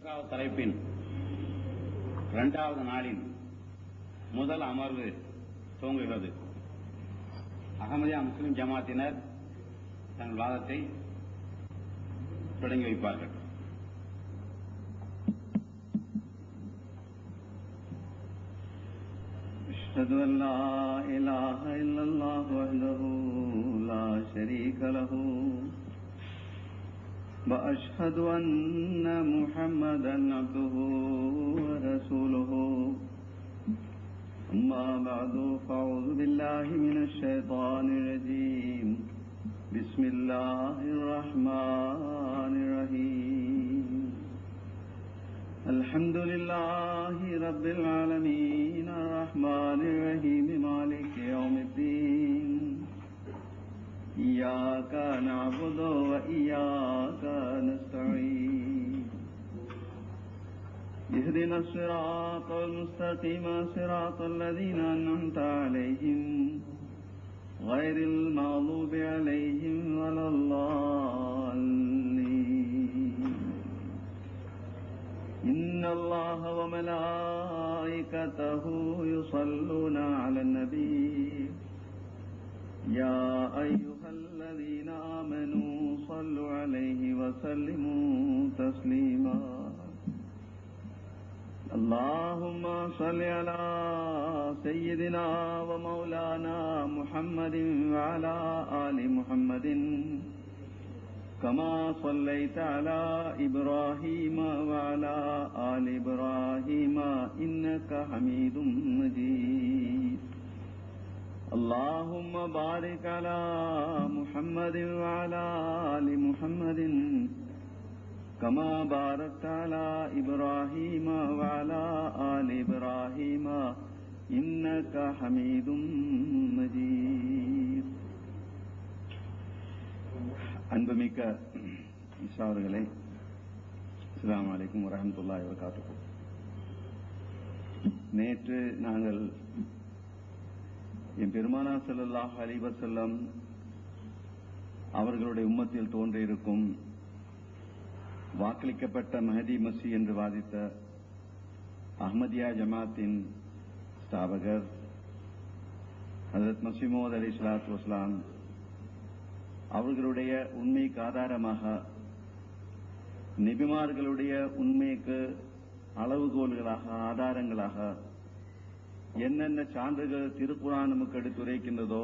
3வது தலைப்பின் 2வது நாளின் முதல் அமர்வு துவங்குகிறது. அகமதியா முஸ்லிம் ஜமாத்தினர் தங்கள் வாதத்தை தொடங்கி வைப்பார்கள். அஷ்ஹது அன் லா இலாஹ இல்லல்லாஹு வஹ்தஹு லா ஷரீக லஹு وأشهد أن محمدا عبده ورسوله أما بعد فأعوذ بالله من الشيطان الرجيم بسم الله الرحمن الرحيم الحمد لله رب العالمين الرحمن الرحيم مالك يوم الدين إياك نعبد وإياك نستعين اهدنا الصراط المستقيم صراط الذين أنعمت عليهم غير المغضوب عليهم ولا الضالين إن الله وملائكته يصلون على النبي يا أيها الذين آمنوا صلوا عليه وسلموا تسليما اللهم صل على سيدنا ومولانا محمد وعلى آل محمد كما صليت على إبراهيم وعلى آل إبراهيم إنك حميد مجيد اللهم بارك على محمد وعلى آل محمد كما باركت على إبراهيم وعلى آل إبراهيم إنك حميد مجيد. அன்புமிக்க இஸ்லாமர்களே, அஸ்ஸலாமு அலைக்கும் வரஹ்மத்துல்லாஹி வபரகாத்துஹு. நேற்று நாங்கள் என் பெருமானார் ஸல்லல்லாஹு அலைஹி வஸல்லம் அவர்களுடைய உம்மத்தில் தோன்றியிருக்கும் வாக்களிக்கப்பட்ட மஹதி மஸீஹ் என்று வாதித்த அஹ்மதியா ஜமாத்தின் ஸ்தாபகர் ஹஜ்ரத் மஸீஹ் மவ்ஊத் அலைஹிஸ்ஸலாத்து வஸ்ஸலாம் அவர்களுடைய உண்மைக்கு ஆதாரமாக நபிமார்களுடைய உண்மைக்கு அளவுகோல்களாக ஆதாரங்களாக என்னென்ன சான்றுகள் திருக்குர்ஆன் நமக்கு எடுத்துரைக்கின்றதோ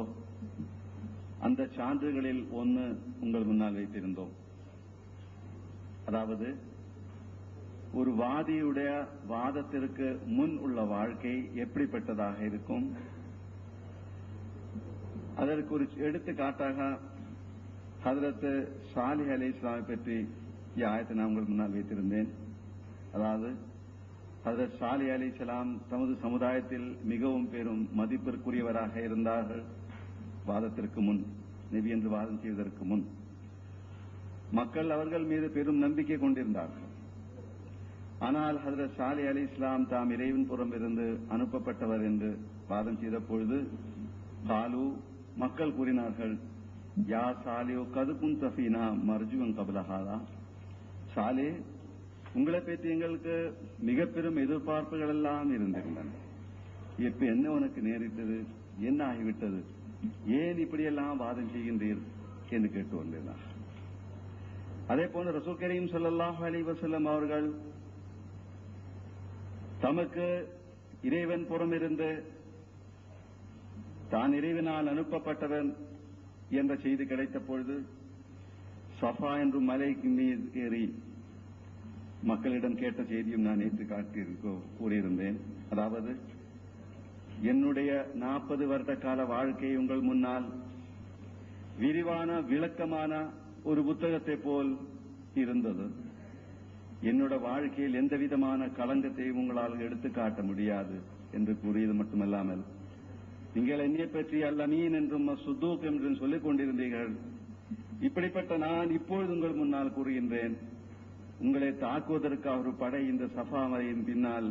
அந்த சான்றுகளில் ஒன்று உங்கள் முன்னால் வைத்திருந்தோம். அதாவது, ஒரு வாதியுடைய வாதத்திற்கு முன் உள்ள வாழ்க்கை எப்படிப்பட்டதாக இருக்கும், அதற்கு ஒரு எடுத்துக்காட்டாக ஹஜ்ரத் சாலிஹ் அலைஹிஸ்ஸலாம் பற்றி ஆயத்தை நான் உங்கள் முன்னால் வைத்திருந்தேன். அதாவது, ஹஜ்ரத் சாலிஹ் அலைஹிஸ்ஸலாம் தமது சமுதாயத்தில் மிகவும் பெரும் மதிப்பிற்குரியவராக இருந்தார்கள். வாதத்திற்கு முன், நபி என்று வாதம் செய்வதற்கு முன் மக்கள் அவர்கள் மீது பெரும் நம்பிக்கை கொண்டிருந்தார்கள். ஆனால் ஹஜ்ரத் சாலிஹ் அலைஹிஸ்ஸலாம் தாம் இறைவன் புறம் இருந்து அனுப்பப்பட்டவர் என்று வாதம் செய்த பொழுது காலு, மக்கள் கூறினார்கள், யா சாலிஹ் கது குன்த ஃபீனா மர்ஜுவன் கப்ல ஹாதா. சாலே, உங்களை பற்றி எங்களுக்கு மிக பெரும் எதிர்பார்ப்புகள் எல்லாம் இருந்திருந்தன. இப்ப என்ன உனக்கு நேரிட்டது, என்ன ஆகிவிட்டது, ஏன் இப்படியெல்லாம் வாதம் செய்கின்றீர் என்று கேட்டு வந்தார். அதே போல ரசூல் கரீம் ஸல்லல்லாஹு அலைஹி வஸல்லம் அவர்கள் தமக்கு இறைவன் புறமிருந்து தான் இறைவனால் அனுப்பப்பட்டவன் என்ற செய்தி கிடைத்த பொழுது சஃபா என்றும் மலைக்கு மீது ஏறி மக்களிடம் கேட்ட செய்தியும் நான் நேற்று கூறியிருந்தேன். அதாவது, என்னுடைய 40 வருட கால வாழ்க்கை உங்கள் முன்னால் விரிவான விளக்கமான ஒரு புத்தகத்தை போல் இருந்தது. என்னோட வாழ்க்கையில் எந்த விதமான களங்கத்தையும் உங்களால் எடுத்து காட்ட முடியாது என்று கூறியது மட்டுமல்லாமல், நீங்கள் என்னை பற்றி அல்-அமீன் என்றும் சுத்தூக் என்றும் சொல்லிக் கொண்டிருந்தீர்கள். இப்படிப்பட்ட நான் இப்பொழுது உங்கள் முன்னால் கூறுகின்றேன், உங்களை தாக்குவதற்காக ஒரு படை இந்த சஃபா மலையின் பின்னால்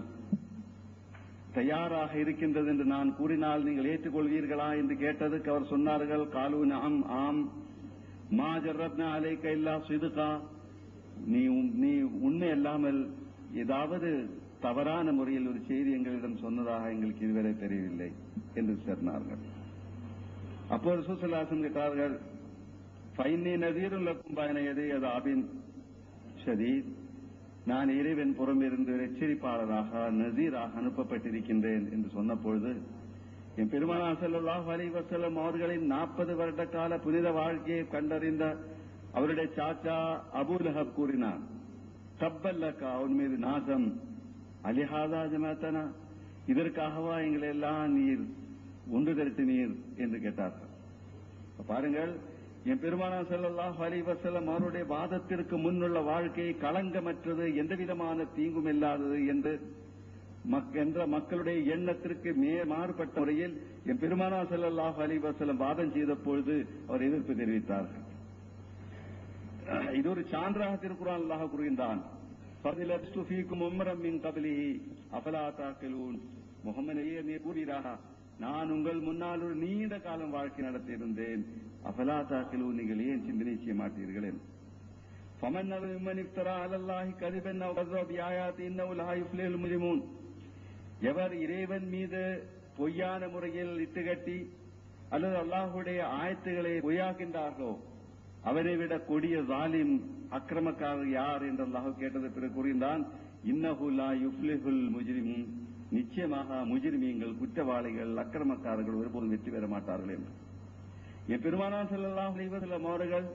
தயாராக இருக்கின்றது என்று நான் கூறினால் நீங்கள் ஏற்றுக்கொள்வீர்களா என்று கேட்டதுக்கு அவர் சொன்னார்கள், காலு நஅம், ஆம், மா ஜர்ரப்னா அலைக இல்லா சிதுகா, நீ உண்மை அல்லாமல் ஏதாவது தவறான முறையில் ஒரு செய்தி எங்களிடம் சொன்னதாக எங்களுக்கு இதுவரை தெரியவில்லை என்று சொன்னார்கள். அப்போது ரசூலுல்லாஹி கேட்டார்கள், ஃபைன்னி நதீருல் லக்கும் பைன யதை அதாபின் ஷதீத், நான் இறைவன் புறமிருந்து எச்சரிப்பாளராக நசீராக அனுப்பப்பட்டிருக்கின்றேன் என்று சொன்ன பொழுது என் பெருமானார் ஸல்லல்லாஹு அலைஹி வஸல்லம் அவர்களின் 40 வருட கால புனித வாழ்க்கையை கண்டறிந்த அவருடைய சாச்சா அபூ லஹப் கூறினார், தப்பல்லக்கா, அவன் மீது நாசம், அலிஹாதா ஜமாத்தனா, இதற்காகவா எங்களை எல்லாம் நீர் ஒன்று திரட்டினீர் என்று கேட்டார்கள். பாருங்கள், என் பெருமானார் ஸல்லல்லாஹு அலைஹி வஸல்லம் அவருடைய வாதத்திற்கு முன்னுள்ள வாழ்க்கை களங்கமற்றது, எந்தவிதமான தீங்கும் இல்லாதது என்று மக்களுடைய எண்ணத்திற்கு மாறுபட்ட முறையில் என் பெருமானார் ஸல்லல்லாஹு அலைஹி வஸல்லம் வாதம் செய்த பொழுது அவர் எதிர்ப்பு தெரிவித்தார்கள். இது ஒரு சான்றாக திருக்குர்ஆன் அல்லாஹ் கூறுகின்றான், ஃபதிலஸ்து ஃபீக்கும் உம்ரம் மின் கப்லிஹி அஃபலா தஅகிலூன், முஹம்மதே நீ கூறுகிறாரா, நான் உங்கள் முன்னால் ஒரு நீண்ட காலம் வாழ்க்கை நடத்தியிருந்தேன், அஃபலா தஅகிலூன், நீங்கள் ஏன் சிந்தனை செய்ய மாட்டீர்கள் என்று. ஃபமன் மன் இஃப்தரா அலல்லாஹி கதிபன் அவ் கஸப பிஆயாத்தி இன்னஹு லா யுஃப்லிஹுல் முஜ்ரிமூன், எவர் இறைவன் மீது பொய்யான முறையில் இட்டுக்கட்டி அல்லது அல்லாஹ்வுடைய ஆயத்துக்களை பொய்யாக்கின்றார்களோ அவரை விட கொடிய ஜாலிம் அக்கிரமக்காரர் யார் என்று அல்லாஹ் கேட்டது பிறகு கூறுகின்றான், இன்னஹு லா யுஃப்லிஹுல் முஜ்ரிமூன், நிச்சயமாக முஜ்ரிமீன்கள், குற்றவாளிகள், அக்கிரமக்காரர்கள் ஒருபோதும் வெற்றி பெற மாட்டார்கள் என்று. என் பெருமானார் ஸல்லல்லாஹு அலைஹி வஸல்லம் அவர்கள்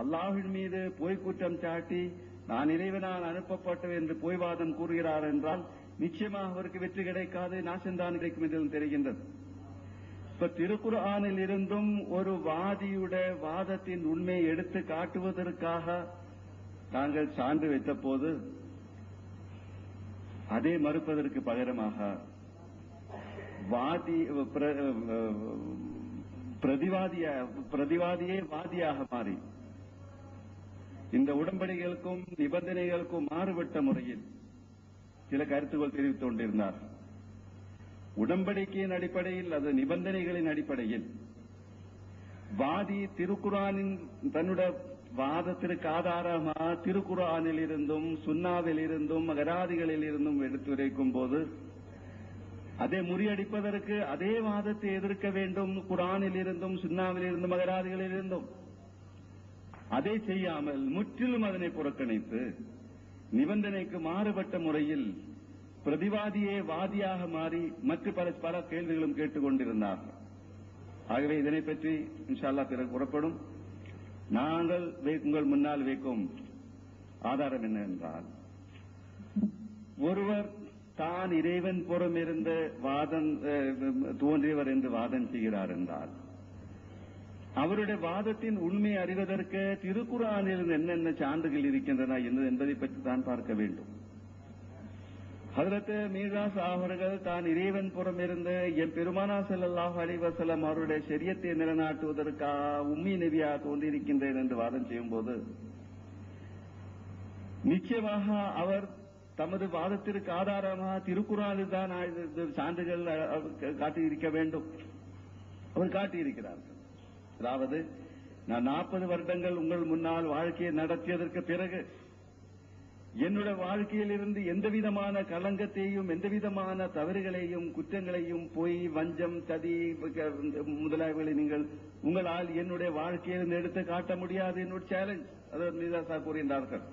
அல்லாஹ்வின் மீது பொய் குற்றம் சாட்டி நான் இறைவனால் அனுப்பப்பட்டவர் என்று பொய்வாதம் கூறுகிறார் என்றால் நிச்சயமாக அவருக்கு வெற்றி கிடைக்காது, நாசம்தான் கிடைக்கும் என்று தெரிகின்றது. இப்ப திருக்குர்ஆனில் இருந்தும் ஒரு வாதியுடைய வாதத்தின் உண்மையை எடுத்து காட்டுவதற்காக நாங்கள் சான்று வைத்த போது அதை மறுப்பதற்கு பகரமாக பிரதிவாதியே வாதியாக மாறி இந்த உடன்படிகளுக்கும் நிபந்தனைகளுக்கும் மாறுபட்ட முறையில் சில கருத்துக்கள் தெரிவித்துக் கொண்டிருந்தார். உடன்படிக்கையின் அடிப்படையில், அது நிபந்தனைகளின் அடிப்படையில் வாதி திருக்குர்ஆனின் தன்னுடைய வாதத்திற்கு ஆதாரமாக திருக்குர்ஆனில் இருந்தும் சுன்னாவில் இருந்தும் அகராதிகளில் இருந்தும் எடுத்துரைக்கும் போது அதை முறியடிப்பதற்கு அதே வாதத்தை எதிர்க்க வேண்டும். குர்ஆனில் இருந்தும் சுன்னாவில் இருந்தும் அகராதிகளில் இருந்தும் அதை செய்யாமல் முற்றிலும் அதனை புறக்கணித்து நிபந்தனைக்கு மாறுபட்ட முறையில் பிரதிவாதியே வாதியாக மாறி மற்ற பல கேள்விகளும் கேட்டுக் கொண்டிருந்தார்கள். ஆகவே இதனை பற்றி இன்ஷா அல்லாஹ் பிறகு புறப்படும். நாங்கள் உங்கள் முன்னால் வைக்கும் ஆதாரம் என்ன என்றால், ஒருவர் தான் இறைவன் புறமிருந்த வாதம் தோன்றியவர் என்று வாதம் செய்கிறார் என்றால் அவருடைய வாதத்தின் உண்மை அறிவதற்கு திருக்குர்ஆனில் என்னென்ன சான்றுகள் இருக்கின்றன என்பதை பற்றி தான் பார்க்க வேண்டும். ஹஜ்ரத் மீராஸ் அவர்கள் தான் இறைவன் புறம் இருந்து என் பெருமானார் ஸல்லல்லாஹு அலைஹி வஸல்லம் அவருடைய ஷரியத்தை நிலைநாட்டுவதற்காக உம்மி நபியா தோன்றியிருக்கின்றேன் என்று வாதம் செய்யும் போது நிச்சயமாக அவர் தமது வாதத்திற்கு ஆதாரமாக திருக்குர்ஆனில் தான் சான்றுகள் காட்டியிருக்க வேண்டும். அவர் காட்டியிருக்கிறார்கள். அதாவது, நான் 40 வருடங்கள் உங்கள் முன்னால் வாழ்க்கையை நடத்தியதற்கு பிறகு என்னுடைய வாழ்க்கையில் இருந்து எந்தவிதமான களங்கத்தையும் எந்தவிதமான தவறுகளையும் குற்றங்களையும் பொய், வஞ்சம், சதி முதலாளிகளை நீங்கள் உங்களால் என்னுடைய வாழ்க்கையிலிருந்து எடுத்து காட்ட முடியாது. என்னுடைய சேலஞ்ச் அதாவது மீராசா கூறுகின்றார்கள்,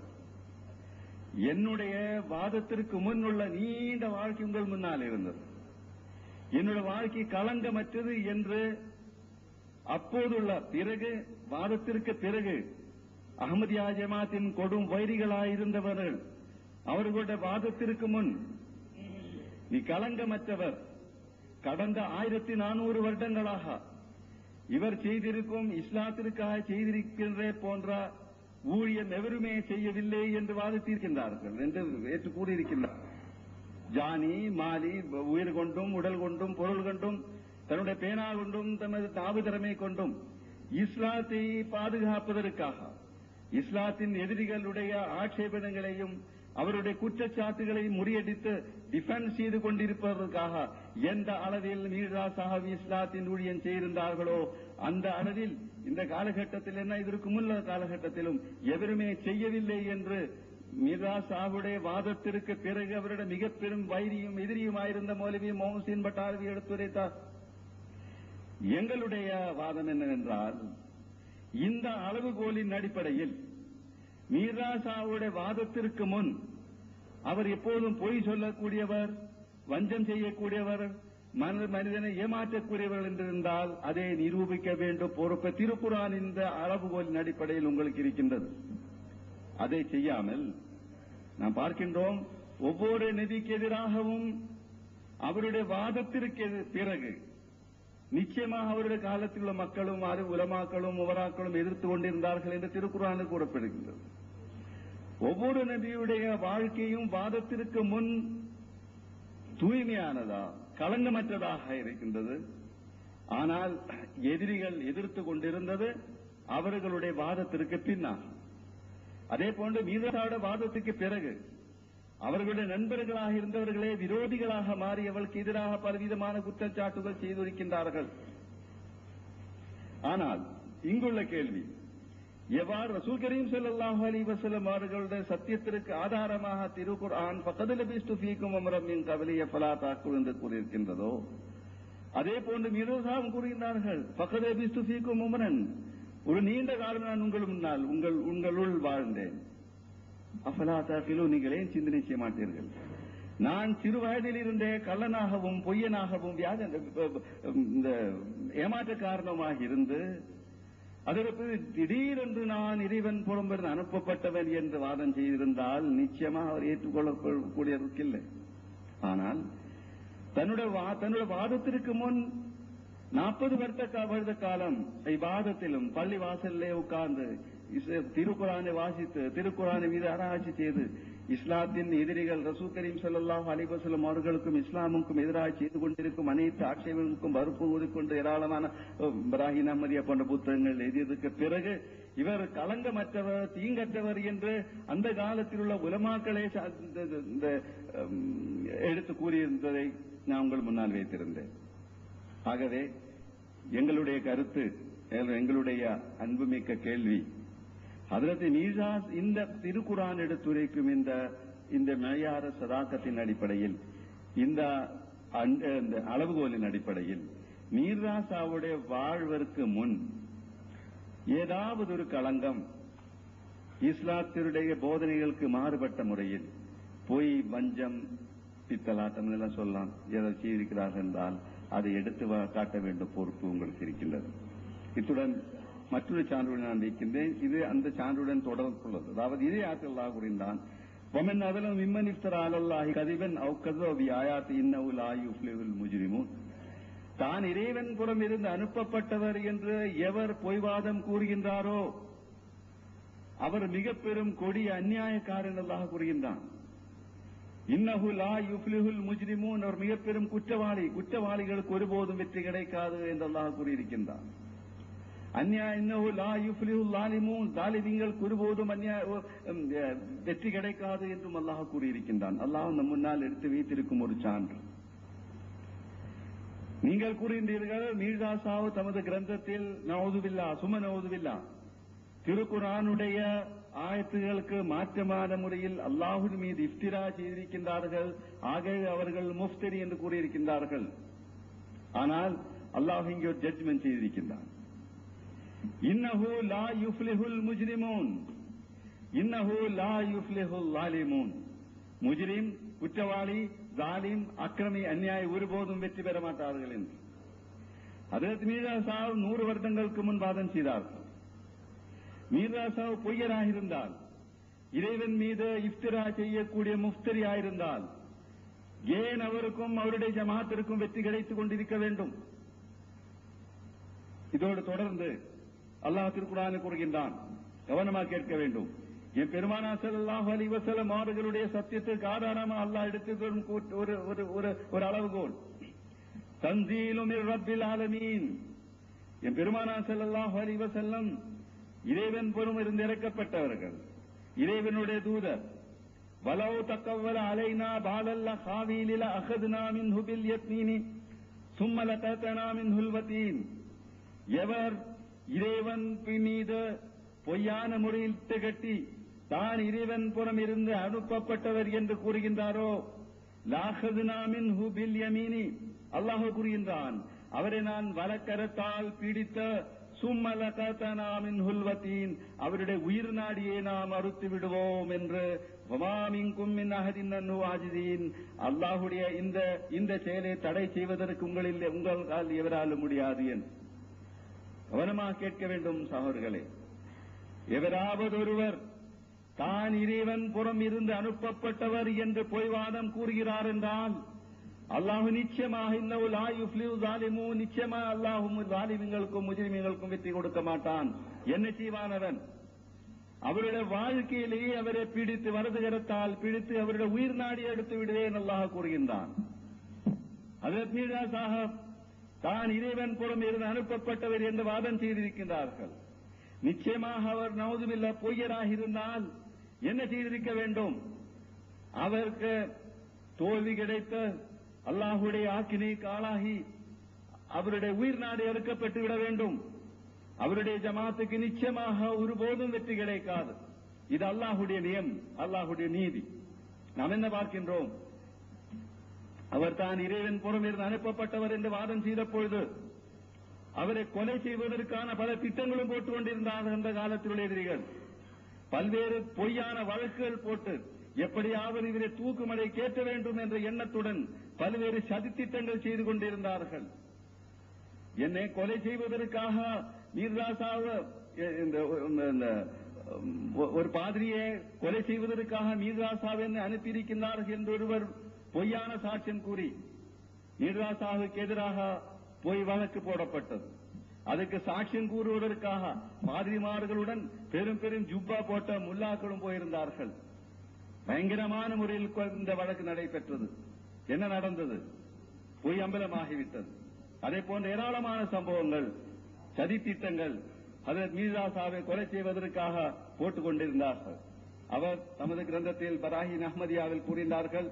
என்னுடைய வாதத்திற்கு முன் உள்ள நீண்ட வாழ்க்கை உங்கள் முன்னால் இருந்தது, என்னுடைய வாழ்க்கை களங்கமற்றது என்று அப்போதுள்ள பிறகு வாதத்திற்கு பிறகு அஹ்மதியா ஜமாத்தின் கொடும் வைரிகளாயிருந்தவர்கள் அவர்களுடைய வாதத்திற்கு முன் நீ களங்கமற்றவர், கடந்த 1400 வருடங்களாக இவர் செய்திருக்கும் இஸ்லாத்திற்காக செய்திருக்கின்ற போன்ற ஊழியம் எவருமே செய்யவில்லை என்று வாதித்திருக்கின்றார்கள் என்று ஏற்று கூறியிருக்கின்றார். ஜானி மாலி உயிர் கொண்டும் உடல் கொண்டும் பொருள் கொண்டும் தன்னுடைய பேனா கொண்டும் தனது தாவு திறமை கொண்டும் இஸ்லாத்தை பாதுகாப்பதற்காக இஸ்லாத்தின் எதிரிகளுடைய ஆட்சேபனைகளையும் அவருடைய குற்றச்சாட்டுகளையும் முறியடித்து டிஃபென்ஸ் செய்து கொண்டிருப்பதற்காக எந்த அளவில் மீரா சாஹிப் இஸ்லாத்தின் ஊழியம் செய்திருந்தார்களோ அந்த அளவில் இந்த காலகட்டத்தில் என்ன இதற்கு முன்ன காலகட்டத்திலும் எவருமே செய்யவில்லை என்று மீர்சா சாஹிபுடைய வாதத்திற்கு பிறகு அவருடைய மிக பெரும் வைரியும் எதிரியுமாயிருந்த மௌலவி மொஹசின் பட்டால்வி எடுத்துரைத்தார். எங்களுடைய வாதம் என்னவென்றால், இந்த அளவுகோலின் அடிப்படையில் மீர்சா சாஹிபுடைய வாதத்திற்கு முன் அவர் எப்போதும் பொய் சொல்லக்கூடியவர், வஞ்சம் செய்யக்கூடியவர், மனிதனை ஏமாற்றக்கூடியவர்கள் என்றிருந்தால் அதை நிரூபிக்க வேண்டும் பொறுப்பு திருக்குர்ஆன் இந்த அளவுகோலின் அடிப்படையில் உங்களுக்கு இருக்கின்றது. அதை செய்யாமல் நாம் பார்க்கின்றோம், ஒவ்வொரு நபிக்கு எதிராகவும் அவருடைய வாதத்திற்கு பிறகு நிச்சயமாக அவருடைய காலத்தில் உள்ள மக்களும் உலமாக்களும் உவராக்களும் எதிர்த்து கொண்டிருந்தார்கள் என்று திருக்குர்ஆனில் கூறப்படுகின்றது. ஒவ்வொரு நபியுடைய வாழ்க்கையும் வாதத்திற்கு முன் தூய்மையானதா, களங்கமற்றதாக இருக்கின்றது. ஆனால் எதிரிகள் எதிர்த்து கொண்டிருந்தது அவர்களுடைய வாதத்திற்கு பின்னால். அதே போன்று மீர்சாவுடைய வாதத்துக்கு பிறகு அவர்களுடைய நண்பர்களாக இருந்தவர்களே விரோதிகளாக மாறி அவர்களுக்கு எதிராக பலவிதமான குற்றச்சாட்டுகள் செய்திருக்கின்றார்கள். ஆனால் இங்குள்ள கேள்வி, எவ்வாறு ரசூல் கரீம் ஸல்லல்லாஹு அலைஹி வஸல்லம் அவர்களுடைய சத்தியத்திற்கு ஆதாரமாக திருக்குர்ஆன் ஃபகத் லபிஸ்து ஃபீக்கும் அம்ரம் மின் கப்லி ஃபலா தஅக்குலு என்று கூறியிருக்கின்றதோ, அதே போன்று மீர்சாவும் கூறுகின்றார்கள், ஃபகத் லபிஸ்து ஃபீக்கும் அம்ரன், ஒரு நீண்ட காலம் நான் உங்கள் முன்னால் உங்களுள் வாழ்ந்தேன். அஃபலா தஅகிலூன், நீங்களே சிந்தனை செய்ய மாட்டீர்கள். நான் சிறு வயதில் இருந்தே கள்ளனாகவும் பொய்யனாகவும் இந்த ஏமாற்ற காரணமாக இருந்து அதற்கு திடீரென்று நான் இறைவன் புறம்பிருந்து அனுப்பப்பட்டவன் என்று வாதம் செய்திருந்தால் நிச்சயமாக அவர் ஏற்றுக்கொள்ளக்கூடியதற்கு இல்லை. ஆனால் தன்னுடைய வாதத்திற்கு முன் 40 வருட காலம் இவ்வாதத்திலும் பள்ளி வாசலிலே உட்கார்ந்து திருக்குர்ஆனை வாசித்து திருக்குர்ஆனை மீது ஆராய்ச்சி செய்து இஸ்லாத்தின் எதிரிகள் ரசூல் கரீம் ஸல்லல்லாஹு அலைஹி வஸல்லம் அவர்களுக்கும் இஸ்லாமுக்கும் எதிராக செய்து கொண்டிருக்கும் அனைத்து ஆட்சேபங்களுக்கும் மறுப்பு கூறிக்கொண்டு ஏராளமான இப்ராஹிம் அஹ்மதியா போன்ற புத்தகங்கள் எழுதியதற்கு பிறகு இவர் களங்கமற்றவர், தீங்கற்றவர் என்று அந்த காலத்தில் உள்ள உலமாக்களே எடுத்து கூறியிருந்ததை நான் உங்கள் முன்னால் வைத்திருந்தேன். ஆகவே எங்களுடைய கருத்து, எங்களுடைய அன்புமிக்க கேள்வி, ஹஜ்ரத் மீர்சா இந்த திருக்குர்ஆன் எடுத்துரைக்கும் இந்த மயார சதாக்கத்தின் அடிப்படையில், இந்த அளவுகோலின் அடிப்படையில் மீர்சா சாவுடைய வாழ்வதற்கு முன் ஏதாவது ஒரு களங்கம் இஸ்லாத்தினுடைய போதனைகளுக்கு மாறுபட்ட முறையில் பொய், வஞ்சம், பித்தலாட்டம் எல்லாம் சொல்லலாம் ஏதாவது செய்திருக்கிறார்கள் என்றால் அதை எடுத்து காட்ட வேண்டும் பொறுப்பு உங்களுக்கு இருக்கின்றது. இத்துடன் மற்றொரு சான்றுடன் நான் வைக்கின்றேன். இது அந்த சான்றுடன் தொடர்புள்ளது. அதாவது இதே ஆற்றலாக கூறினான், وَمَنْ أَظْلَمُ مِمَّنِ افْتَرَى عَلَى اللَّهِ كَذِبًا أَوْ كَذَّبَ بِآيَاتِهِ إِنَّهُ لَا يُفْلِحُ الْمُجْرِمُونَ. தான் இறைவன் புறம் இருந்து அனுப்பப்பட்டவர் என்று எவர் பொய்வாதம் கூறுகின்றாரோ அவர் மிக பெரும் கொடிய அநியாயக்காரன் அல்லாஹ் கூறுகின்றான். இன்னஹு லா யுஃப்லிஹுல் முஜ்ரிமூன், அவர் மிக பெரும் குற்றவாளிகளுக்கு ஒருபோதும் வெற்றி கிடைக்காது என்று அல்லாஹ் கூறியிருக்கின்றான். இன்னஹு லா யுஃப்லிஹுல் ஸாலிமூன், ஸாலிமீன்களுக்கு ஒருபோதும் வெற்றி கிடைக்காது என்றும் அல்லாஹ் கூறியிருக்கின்றான். அல்லாஹ் நம் முன்னால் எடுத்து வைத்திருக்கும் ஒரு சான்று. நீங்கள் கூறுகின்றீர்கள் மீர்சா சாஹிப் தமது கிரந்தத்தில் நவுதுபில்லா திருக்குர்ஆனுடைய ஆயத்துகளுக்கு மாற்றமான முறையில் அல்லாஹ்வின் மீது இஃப்திரா செய்திருக்கின்றார்கள், ஆகவே அவர்கள் முஃப்தரி என்று கூறியிருக்கின்றார்கள். ஆனால் அல்லாஹ் இங்கே ஒரு ஜட்ஜ்மெண்ட் செய்திருக்கின்றான். இன்னஹு லா யுஃப்லிஹுல் முஜ்ரிமூன், இன்னஹு லா யுஃப்லிஹுல் ஸாலிமூன். முஜ்ரிம், குற்றவாளி, ஜாலிம், அக்கிரமி, அநியாயி ஒருபோதும் வெற்றி பெற மாட்டார்கள் என்று ஹஜ்ரத் மீர்சா சாஹிப் 100 வருடங்களுக்கு முன் வாதம் செய்தார்கள். மீர்சா சாஹிப் பொய்யராக இருந்தால், இறைவன் மீது இஃப்திரா செய்யக்கூடிய முஃப்தரியாயிருந்தால் ஏன் அவருக்கும் அவருடைய ஜமாத்திற்கும் வெற்றி கிடைத்துக் கொண்டிருக்க வேண்டும்? இதோடு தொடர்ந்து அல்லாஹ் திருக்குர்ஆனில் கூறுகின்றான், கவனமாக கேட்க வேண்டும். என் பெருமானார் ஸல்லல்லாஹு அலைஹி வஸல்லம் அவர்களுடைய சத்தியத்துக்கு ஆதாரமாக அல்லாஹ் எடுத்துக்கொள்ளும் ஒரு அளவுகோல், தன்சீலும் மிர் ரப்பில் ஆலமீன். என் பெருமானார் ஸல்லல்லாஹு அலைஹி வஸல்லம் இறைவன் புறம் இருந்து இறக்கப்பட்டவர்கள், இறைவனுடைய தூதர். வலவு தக்கவல அலைனா பாலல்ல ஹாவீலில அகதுனா மின்ஹு பில் யத்மீனி சும்ம லததனா மின்ஹுல் வதீன். எவர் இறைவன் மீது பொய்யான முறையில் கட்டி தான் இறைவன் புறம் இருந்து அனுப்பப்பட்டவர் என்று கூறுகின்றாரோ, லாஹதுனா மின்ஹு பில் யமீனி, அல்லாஹ் கூறுகின்றான், அவரை நான் வலக்கரத்தால் பிடித்த சும்மலகதனா மின்ஹுல் வதீன், அவருடைய உயிர் நாடியை நாம் அறுத்து விடுவோம் என்று வமாமின்கும் மின் அஹதின் அன்ஹு ஆஜிதீன், அல்லாஹ்வுடைய இந்த செயலை தடை செய்வதற்கு உங்களால் எவராலும் முடியாது என்று கவனமாக கேட்க வேண்டும் சகோதரர்களே. எவராவது ஒருவர் தான் இறைவன் புறம் இருந்து அனுப்பப்பட்டவர் என்று பொய்வாதம் கூறுகிறார் என்றால், அல்லாஹ் நிச்சயமாக இன்னஹு லா யுஃப்லிஹு ஸாலிமூன், நிச்சயமாக அல்லாஹ் ஸாலிம்களுக்கும் முஜ்ரிம்களுக்கும் வெற்றி கொடுக்க மாட்டான். என்ன செய்வானவன்? அவருடைய வாழ்க்கையிலேயே அவரை பிடித்து வலது கரத்தால் பிடித்து அவருடைய உயிர் நாடி எடுத்து விடுவேன் அல்லாஹ் கூறுகின்றான். ஹஜ்ரத் மீர்ஸா சாஹிப் தான் இறைவன் புறம் இருந்து அனுப்பப்பட்டவர் என்று வாதம் செய்திருக்கின்றார்கள். நிச்சயமாக அவர் நவுதுபில்லா பொய்யராக இருந்தால் என்ன செய்திருக்க வேண்டும்? அவருக்கு தோல்வி கிடைத்த அல்லாஹுடைய ஆக்கினைக்கு ஆளாகி அவருடைய உயிர் நாடு அறுக்கப்பட்டு விட வேண்டும். அவருடைய ஜமாத்துக்கு நிச்சயமாக ஒருபோதும் வெற்றி கிடைக்காது. இது அல்லாஹுடைய நியம், அல்லாஹுடைய நீதி. நாம் என்ன பார்க்கின்றோம்? அவர் தான் இறைவன் புறம் இருந்து அனுப்பப்பட்டவர் என்று வாதம் செய்த பொழுது அவரை கொலை செய்வதற்கான பல திட்டங்களும் போட்டுக் கொண்டிருந்தார்கள். அந்த காலத்திலுள்ள எதிரிகள் பல்வேறு பொய்யான வழக்குகள் போட்டு எப்படியாவது இவரை தூக்குமடை கேட்ட வேண்டும் என்ற எண்ணத்துடன் பல்வேறு சதித்திட்டங்கள் செய்து கொண்டிருந்தார்கள். என்னை கொலை செய்வதற்காக மீர்தாசாவ ஒரு பாதிரியை கொலை செய்வதற்காக மீர்தாசாவை அனுப்பியிருக்கின்றார்கள் என்று ஒருவர் பொய்யான சாட்சியம் கூறி மீர்தாசாவுக்கு எதிராக பொய் வழக்கு போடப்பட்டது. அதுக்கு சாட்சியம் கூறுவதற்காக பாதிரிமார்களுடன் பெரும் பெரும் ஜுப்பா போட்ட முல்லாக்களும் போயிருந்தார்கள். பயங்கரமான முறையில் இந்த வழக்கு நடைபெற்றது. என்ன நடந்தது? பொய் அம்பலமாகிவிட்டது. அதே போன்ற ஏராளமான சம்பவங்கள், சதித்திட்டங்கள் ஹஜ்ரத் மீர்தாசாவை கொலை செய்வதற்காக போட்டுக் கொண்டிருந்தார்கள். அவர் தமது கிரந்தத்தில் பராஹின் அஹ்மதியாவில் கூறினார்கள்,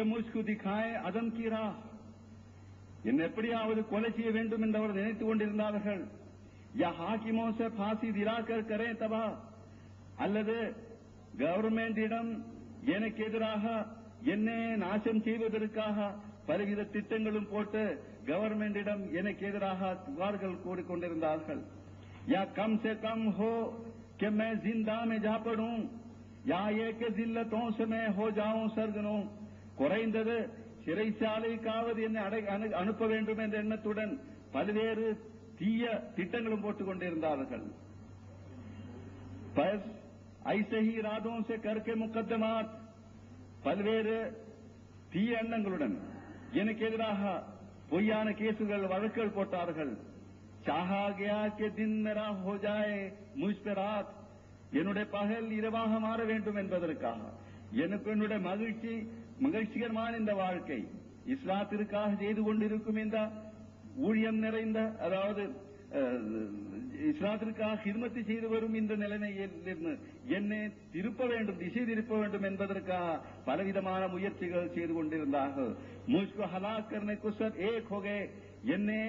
முஸ்கு திகாயே அதம் கி ராஹ், என்னை எப்படியாவது கொலை செய்ய வேண்டும் என்று அவர் நினைத்துக் கொண்டிருந்தார்கள். யா ஹாக்கிமோ சே ஃபாசி திலாக்கர் கரே தபா, அல்லது கவர்மெண்டிடம் எனக்கு எதிராக என்னை நாசம் செய்வதற்காக பலவித திட்டங்களும் போட்டு கவர்மெண்டிடம் எனக்கு எதிராக புகார்கள் கூறிக்கொண்டிருந்தார்கள். யா கம் சே கம் ஹோ कि मैं जिंदा में जा पड़ूं या एक जिल्लतों से मैं हो जाऊं सर्गनूं, குறைந்தது சிறைச்சாலைக்காவது என்னை அனுப்ப வேண்டும் என்ற எண்ணத்துடன் பல்வேறு தீய திட்டங்களும் போட்டுக் கொண்டிருந்தார்கள். बस ऐसे ही इरादों से करके मुकदमात, பல்வேறு தீய எண்ணங்களுடன் எனக்கு எதிராக பொய்யான கேசுகள் வழக்குகள் போட்டார்கள். चाहा गया कि दिन मेरा हो जाए मुझ पे रात, என்னுடைய பகல் இரவாக மாற வேண்டும் என்பதற்காக எனக்கு என்னுடைய மகிழ்ச்சிகரமான இந்த வாழ்க்கை, இஸ்லாத்திற்காக செய்து கொண்டிருக்கும் இந்த ஊழியம் நிறைந்த, அதாவது இஸ்லாத்திற்காக ஹிதமத்து செய்து வரும் இந்த நிலைமையில் என்னை திருப்ப வேண்டும், திசை திருப்ப வேண்டும் என்பதற்காக பலவிதமான முயற்சிகள் செய்து கொண்டிருந்தார்கள். முஸ்கு ஹலாக் கர்னே குசத் ஏக் ஹோ கயே, என்னை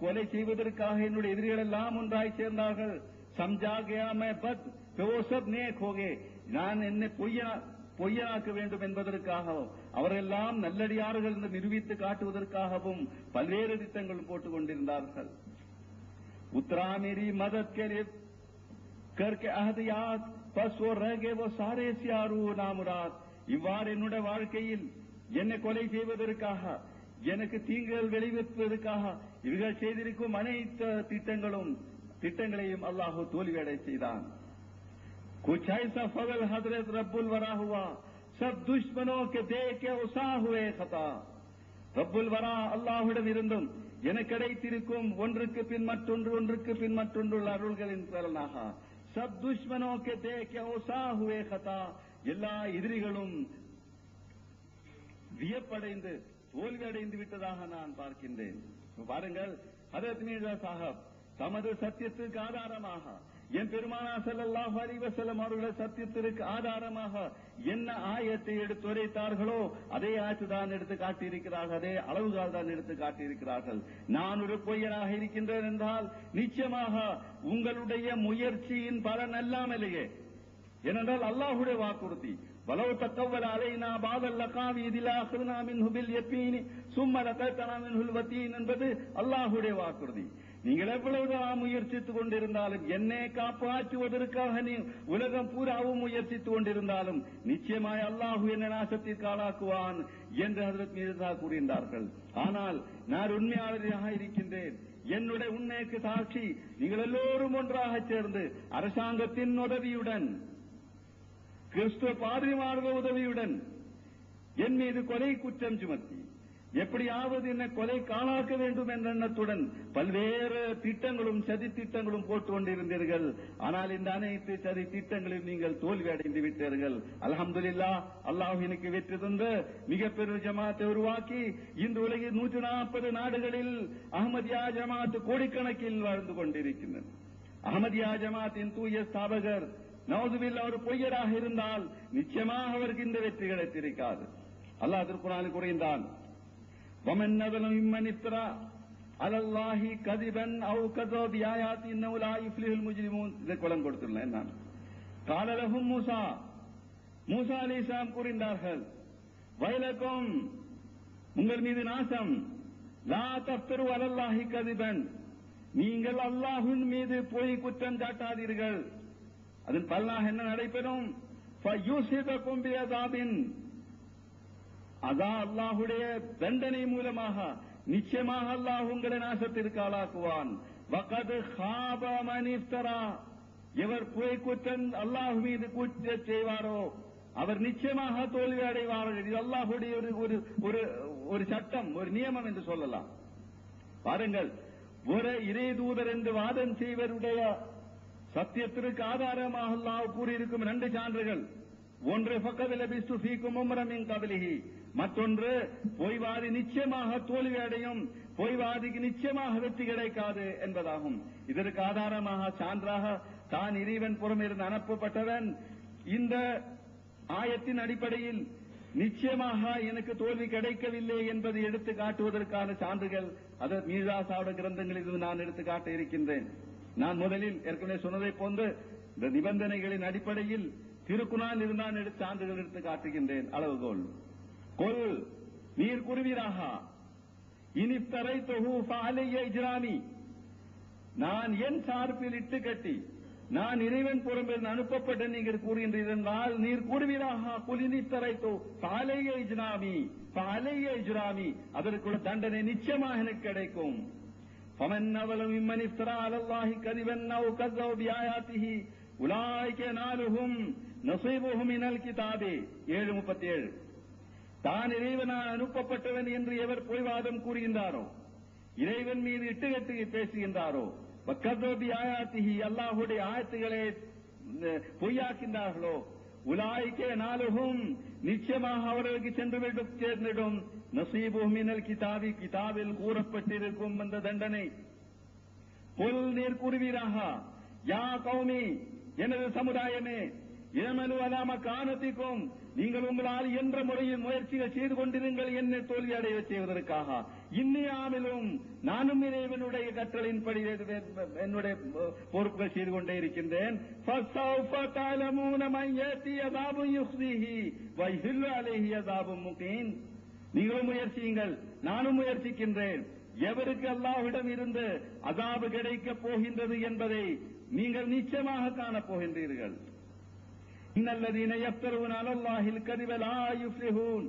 கொலை செய்வதற்காக என்னுடைய எதிரிகள் எல்லாம் ஒன்றாய் சேர்ந்தார்கள். சம்ஜா கயா மை பத் तो वो सब नेक हो गए, நான் என்னை பொய்யனாக்க வேண்டும் என்பதற்காகவும் அவரெல்லாம் நல்லடியார்கள் என்று நிரூபித்து காட்டுவதற்காகவும் பல்வேறு திட்டங்கள் போட்டுக் கொண்டிருந்தார்கள். உத்தரா मेरी मदद के लिए करके अहदियात बस वो रह गए वो सारे सियारू नामुराद, இவ்வாறு என்னுடைய வாழ்க்கையில் என்னை கொலை செய்வதற்காக எனக்கு தீங்குகள் விளைவிப்பதற்காக இவர்கள் செய்திருக்கும் அனைத்து திட்டங்களையும் அல்லாஹ் தோல்வியடை செய்தான். कुछ ऐसा फजल हजरत रब्बुल वरा हुआ, सब दुश्मनों के देख के उसा हुए खता. रब्बुल वरा அல்லாஹ்விடம் இருந்தும் எனக்கு கிடைத்திருக்கும் ஒன்றுக்கு பின் மற்றொன்று ஒன்றுக்கு பின் மற்றொன்றுள்ள அருள்களின் பலனாக சப் துஷ்மனோ கே தேக் கே உசா ஹுவே खता, எல்லா எதிரிகளும் வியப்படைந்து தோல்வியடைந்து விட்டதாக நான் பார்க்கின்றேன். பாருங்கள், ஹஜ்ரத் மீர்ஸா சாஹிப் தமது சத்தியத்துக்கு ஆதாரமாக என் பெருமானார் ஸல்லல்லாஹு அலைஹி வஸல்லம் அவர்கள் சத்தியத்திற்கு ஆதாரமாக என்ன ஆயத்தை எடுத்துரைத்தார்களோ அதே ஆயத்தை தான் எடுத்து காட்டியிருக்கிறார்கள், அதே அளவுகால் தான் எடுத்து காட்டியிருக்கிறார்கள். நான் ஒரு பொய்யராக இருக்கின்றேன் என்றால் நிச்சயமாக உங்களுடைய முயற்சியின் பலன் அல்லாமலேயே, ஏனென்றால் அல்லாஹ்வுடைய வாக்குறுதி, வலவு தக்கவல் அலைனா பாதல் லகாவீதிலா அக்னா மின்ஹு பில் யபீனி சும்ம லகதனா மின்ஹுல் வதீன் என்பது அல்லாஹ்வுடைய வாக்குறுதி. நீங்கள் எவ்வளவுதான் முயற்சித்துக் கொண்டிருந்தாலும், என்னை காப்பாற்றுவதற்காக நீ உலகம் பூராவும் முயற்சித்துக் கொண்டிருந்தாலும் நிச்சயமாய் அல்லாஹு என்ன நாசத்திற்கு ஆளாக்குவான் என்று ஹஜ்ரத் மீர்ஸா கூறுகின்றார்கள். ஆனால் நான் உண்மையாளராக இருக்கின்றேன், என்னுடைய உண்மைக்கு சாட்சி நீங்கள் எல்லோரும் ஒன்றாக சேர்ந்து அரசாங்கத்தின் உதவியுடன், கிறிஸ்துவ பாதிரிமார்கள் உதவியுடன் என் மீது கொலை குற்றம் சுமத்தி எப்படியாவது என்னை கொலை காணாக்க வேண்டும் என்ற எண்ணத்துடன் பல்வேறு திட்டங்களும் சதி திட்டங்களும் போட்டுக் கொண்டிருந்தீர்கள். ஆனால் இந்த அனைத்து சதி திட்டங்களில் நீங்கள் தோல்வி அடைந்து விட்டீர்கள். அல்ஹம்துலில்லாஹ், அல்லாஹ் எனக்கு வெற்றி தந்து மிகப்பெரிய ஜமாத்தை உருவாக்கி இன்று உலகில் 140 நாடுகளில் அஹ்மதியா ஜமாத் கோடிக்கணக்கில் வாழ்ந்து கொண்டிருக்கின்றனர். அஹ்மதியா ஜமாத்தின் தூய ஸ்தாபகர் நவுதுபில்லாஹ் ஒரு பொய்யராக இருந்தால் நிச்சயமாக அவருக்கு இந்த வெற்றி கிடைத்திருக்காது. அல்லாஹ் திருக்குர்ஆனில் கூறுகின்றான், وَمَنْ نَظَلَمُ مِمَّنِ افْتَرَى عَلَى اللَّهِ كَذِبًا أَوْ كَذَّبَ بِآيَاتِهِ إِنَّهُ لَا يُفْلِحُ الْمُجْرِمُونَ. இதை குலம் கொடுத்துள்ளேன் நான். قَالَ لَهُمْ மூசா, மூசா அலைஹிஸ்ஸலாம் கூறினார்கள், வயலக்கும், உங்கள் மீது நாசம், லா தஃப்தரு அலல்லாஹி கதிபன், நீங்கள் அல்லாஹ்வின் மீது பொய் குற்றம் சாட்டாதீர்கள். அதன் பலனாக என்ன நடைபெறும்? ஃபயூஸிபகும் பிஅஸாபின், அல்லாஹ்வுடைய தண்டனை மூலமாக நிச்சயமாக அல்லாஹ் உங்களை நாசத்திற்கு ஆளாக்குவான். வகத் ஹாப மன் இஃப்தரா, எவர் பொய் குற்றம் அல்லாஹ் மீது குற்றம் செய்வாரோ அவர் நிச்சயமாக தோல்வி அடைவார்கள். இது அல்லாஹ்வுடைய ஒரு சட்டம், ஒரு நியமம் என்று சொல்லலாம். பாருங்கள், ஒரு இறைதூதர் என்று வாதம் செய்வருடைய சத்தியத்திற்கு ஆதாரமாக அல்லாஹ் கூறியிருக்கும் 2 சான்றுகள். ஒன்று ஃபக்கத் லபிஸ்து ஃபீக்கும் உம்ரன் மின் கப்லிஹி, மற்றொன்று பொய்வாதி நிச்சயமாக தோல்வி அடையும், பொய்வாதிக்கு நிச்சயமாக வெற்றி கிடைக்காது என்பதாகும். இதற்கு ஆதாரமாக சான்றாக தான் இறைவன் புறமிருந்து அனுப்பப்பட்டவன் இந்த ஆயத்தின் அடிப்படையில் நிச்சயமாக எனக்கு தோல்வி கிடைக்கவில்லை என்பதை எடுத்து காட்டுவதற்கான சான்றுகள் அதற்கு மீர்ஸாவுடைய கிரந்தங்களில் நான் எடுத்து காட்ட இருக்கின்றேன். நான் முதலில் ஏற்கனவே சொன்னதை போன்று இந்த நிபந்தனைகளின் அடிப்படையில் திருக்குர்ஆனில் இருந்தான் எடுத்து சான்றுகள் எடுத்து காட்டுகின்றேன். அளவுகோல் கொல், நீர் கூறுவீராக, இனிஃப்தரைத்துஹு ஃபஅலைய இஜ்ராமி, நான் என் சார்பில் இட்டு கட்டி நான் இறைவன் புறம்பில் அனுப்பப்பட்ட நீங்கள் கூறுகின்றீர்கள் என்றால் நீர் கூறுவீராக, குல் இனிஃப்தரைத்து ஃபஅலைய இஜ்ராமி, ஃபஅலைய இஜ்ராமி, அதற்குள்ள தண்டனை நிச்சயமாக எனக்கு கிடைக்கும். فمن أظلم ممن افترى على الله كذبا أو كذب بآياته أولئك ينالهم نصيبهم من الكتاب. 7:37. தான் இறைவனால் அனுப்பப்பட்டவன் என்று எவர் பொய்வாதம் கூறுகின்றாரோ, இறைவன் மீது இட்டுக்கட்டு பேசுகின்றாரோ, வக்கذب بآياته, அல்லாஹ்வுடைய ஆயத்துக்களை பொய்யாக்கின்றார்களோ, உலாய்க்க நாளுகும், நிச்சயமாக அவர்களுக்கு சேர்ந்திடும் நசீபுஹும் மினல் கிதாபி, கிதாபில் கூறப்பட்டிருக்கும் அந்த தண்டனை. பொல், நீர் கூறுவீராக, யா கௌமி, எனது சமுதாயமே, ஏமலு அலா மகானத்திக்கும், நீங்கள் உங்களால் என்ற முறையில் முயற்சிகள் செய்து கொண்டிருங்கள் என்னை தோல்வி அடைய செய்வதற்காக. இன்னியாமிலும் நானும் இறைவனுடைய கட்டளையின்படி என்னுடைய பொறுப்புகள் செய்து கொண்டே இருக்கின்றேன். ஃபஸௌஃப தஅலமூன மன் யஅதி அஸாபு யுக்ஸிஹி வ யஹில்லு அலைஹி அஸாபு முகீன். நீங்களும் முயற்சியுங்கள், நானும் முயற்சிக்கின்றேன். எவருக்கு அல்லாஹ்விடம் இருந்து அஸாபு கிடைக்கப் போகின்றது என்பதை நீங்கள் நிச்சயமாக காணப் போகின்றீர்கள். இன்னல்லதீன யஃப்தரூன அலல்லாஹில் கதிப லா யுஃப்லிஹூன்,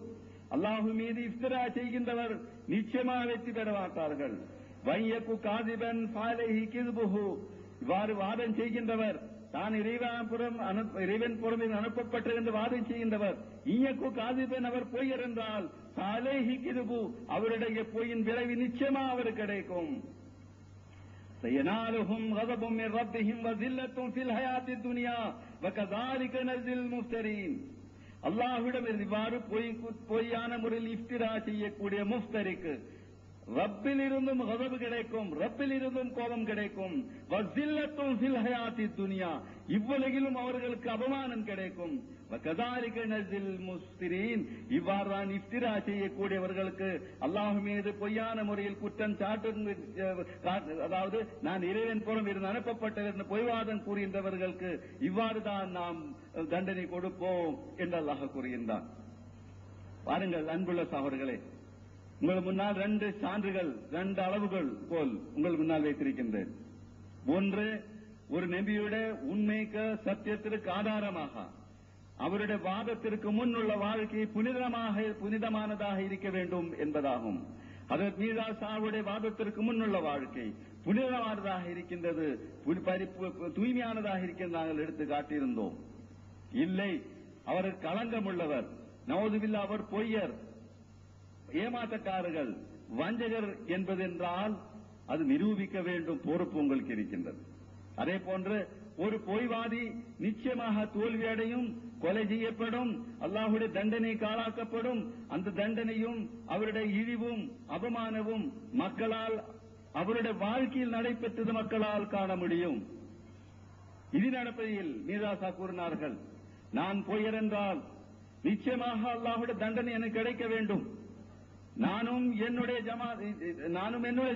அல்லாஹ் மீது இஃப்திரா செய்கின்றவர் நிச்சயமாக வெற்றி பெற மாட்டார்கள். வையக்கு காதிபன் ஃபஅலைஹி கிஸ்புஹு, இவ்வாறு வாதம் செய்கின்றவர், தான் இறைவன் புறமில் அனுப்பப்பட்டது என்று வாதம் செய்கின்றவர், இயக்கு காதிபன், அவர் பொய்யர் என்றால் ஃபஅலைஹி கிஸ்பு, அவருடைய பொய்யின் விளைவு நிச்சயமாக அவர் கிடைக்கும். سينالهم غضب من ربهم وذلة في الحياة الدنيا وكذلك نجزي المفترين. அல்லாஹ்விடம் இவ்வாறு பொய்யான முறையில் இஃப்திரா செய்யக்கூடிய முஃப்தரிக்கு ரப்பில் இருந்தும் கதவு கிடைக்கும், ரப்பில் இருந்தும் கோபம் கிடைக்கும். வஸில்லத்தும் ஃபில் ஹயாத்தி துனியா, இவ்வுலகிலும் அவர்களுக்கு அபமானம் கிடைக்கும். வகதாலிக நஸில் முஸ்திரீன், இவ்வாறுதான் இஃப்திரா செய்யக்கூடியவர்களுக்கு அல்லாஹ் மீது பொய்யான முறையில் குற்றம் சாட்டும், அதாவது நான் இறைவன் புறம் இருந்து அனுப்பப்பட்டது என்று பொய்வாதம் கூறுகின்றவர்களுக்கு இவ்வாறுதான் நாம் தண்டனை கொடுப்போம் என்று அல்லாஹ் கூறுகின்றான். பாருங்கள் அன்புள்ள சகோதரர்களே, உங்கள் முன்னால் 2 சான்றுகள், 2 அளவுகள் போல் உங்கள் முன்னால் வைத்திருக்கின்றேன். ஒன்று, ஒரு நபியுடைய உண்மைக்கு சத்தியத்திற்கு ஆதாரமாக அவருடைய வாதத்திற்கு முன் உள்ள வாழ்க்கை புனிதமானதாக இருக்க வேண்டும் என்பதாகும். அதற்கு மீதா சாவுடைய வாதத்திற்கு முன்னுள்ள வாழ்க்கை புனிதமானதாக இருக்கின்றது, தூய்மையானதாக இருக்கின்றது நாங்கள் எடுத்து காட்டியிருந்தோம். இல்லை, அவர் களங்கம் உள்ளவர், நவுதுபில்லா அவர் பொய்யர், ஏமாற்றக்காரர்கள், வஞ்சகர் என்பதென்றால் அது நிரூபிக்க வேண்டும், பொறுப்பு உங்களுக்கு இருக்கின்றது. அதே போன்று ஒரு பொய்வாதி நிச்சயமாக தோல்வியடையும், கொலை செய்யப்படும், அல்லாஹ்வுடைய தண்டனை காலாக்கப்படும். அந்த தண்டனையும் அவருடைய இழிவும் அவமானமும் மக்களால், அவருடைய வாழ்க்கையில் நடைபெற்றது மக்களால் காண முடியும். இது நடப்பதில் மீராசா கூறினார்கள், நான் பொய்யர் என்றால் நிச்சயமாக அல்லாஹ்வுடைய தண்டனை எனக்கு கிடைக்க வேண்டும். நானும் என்னுடைய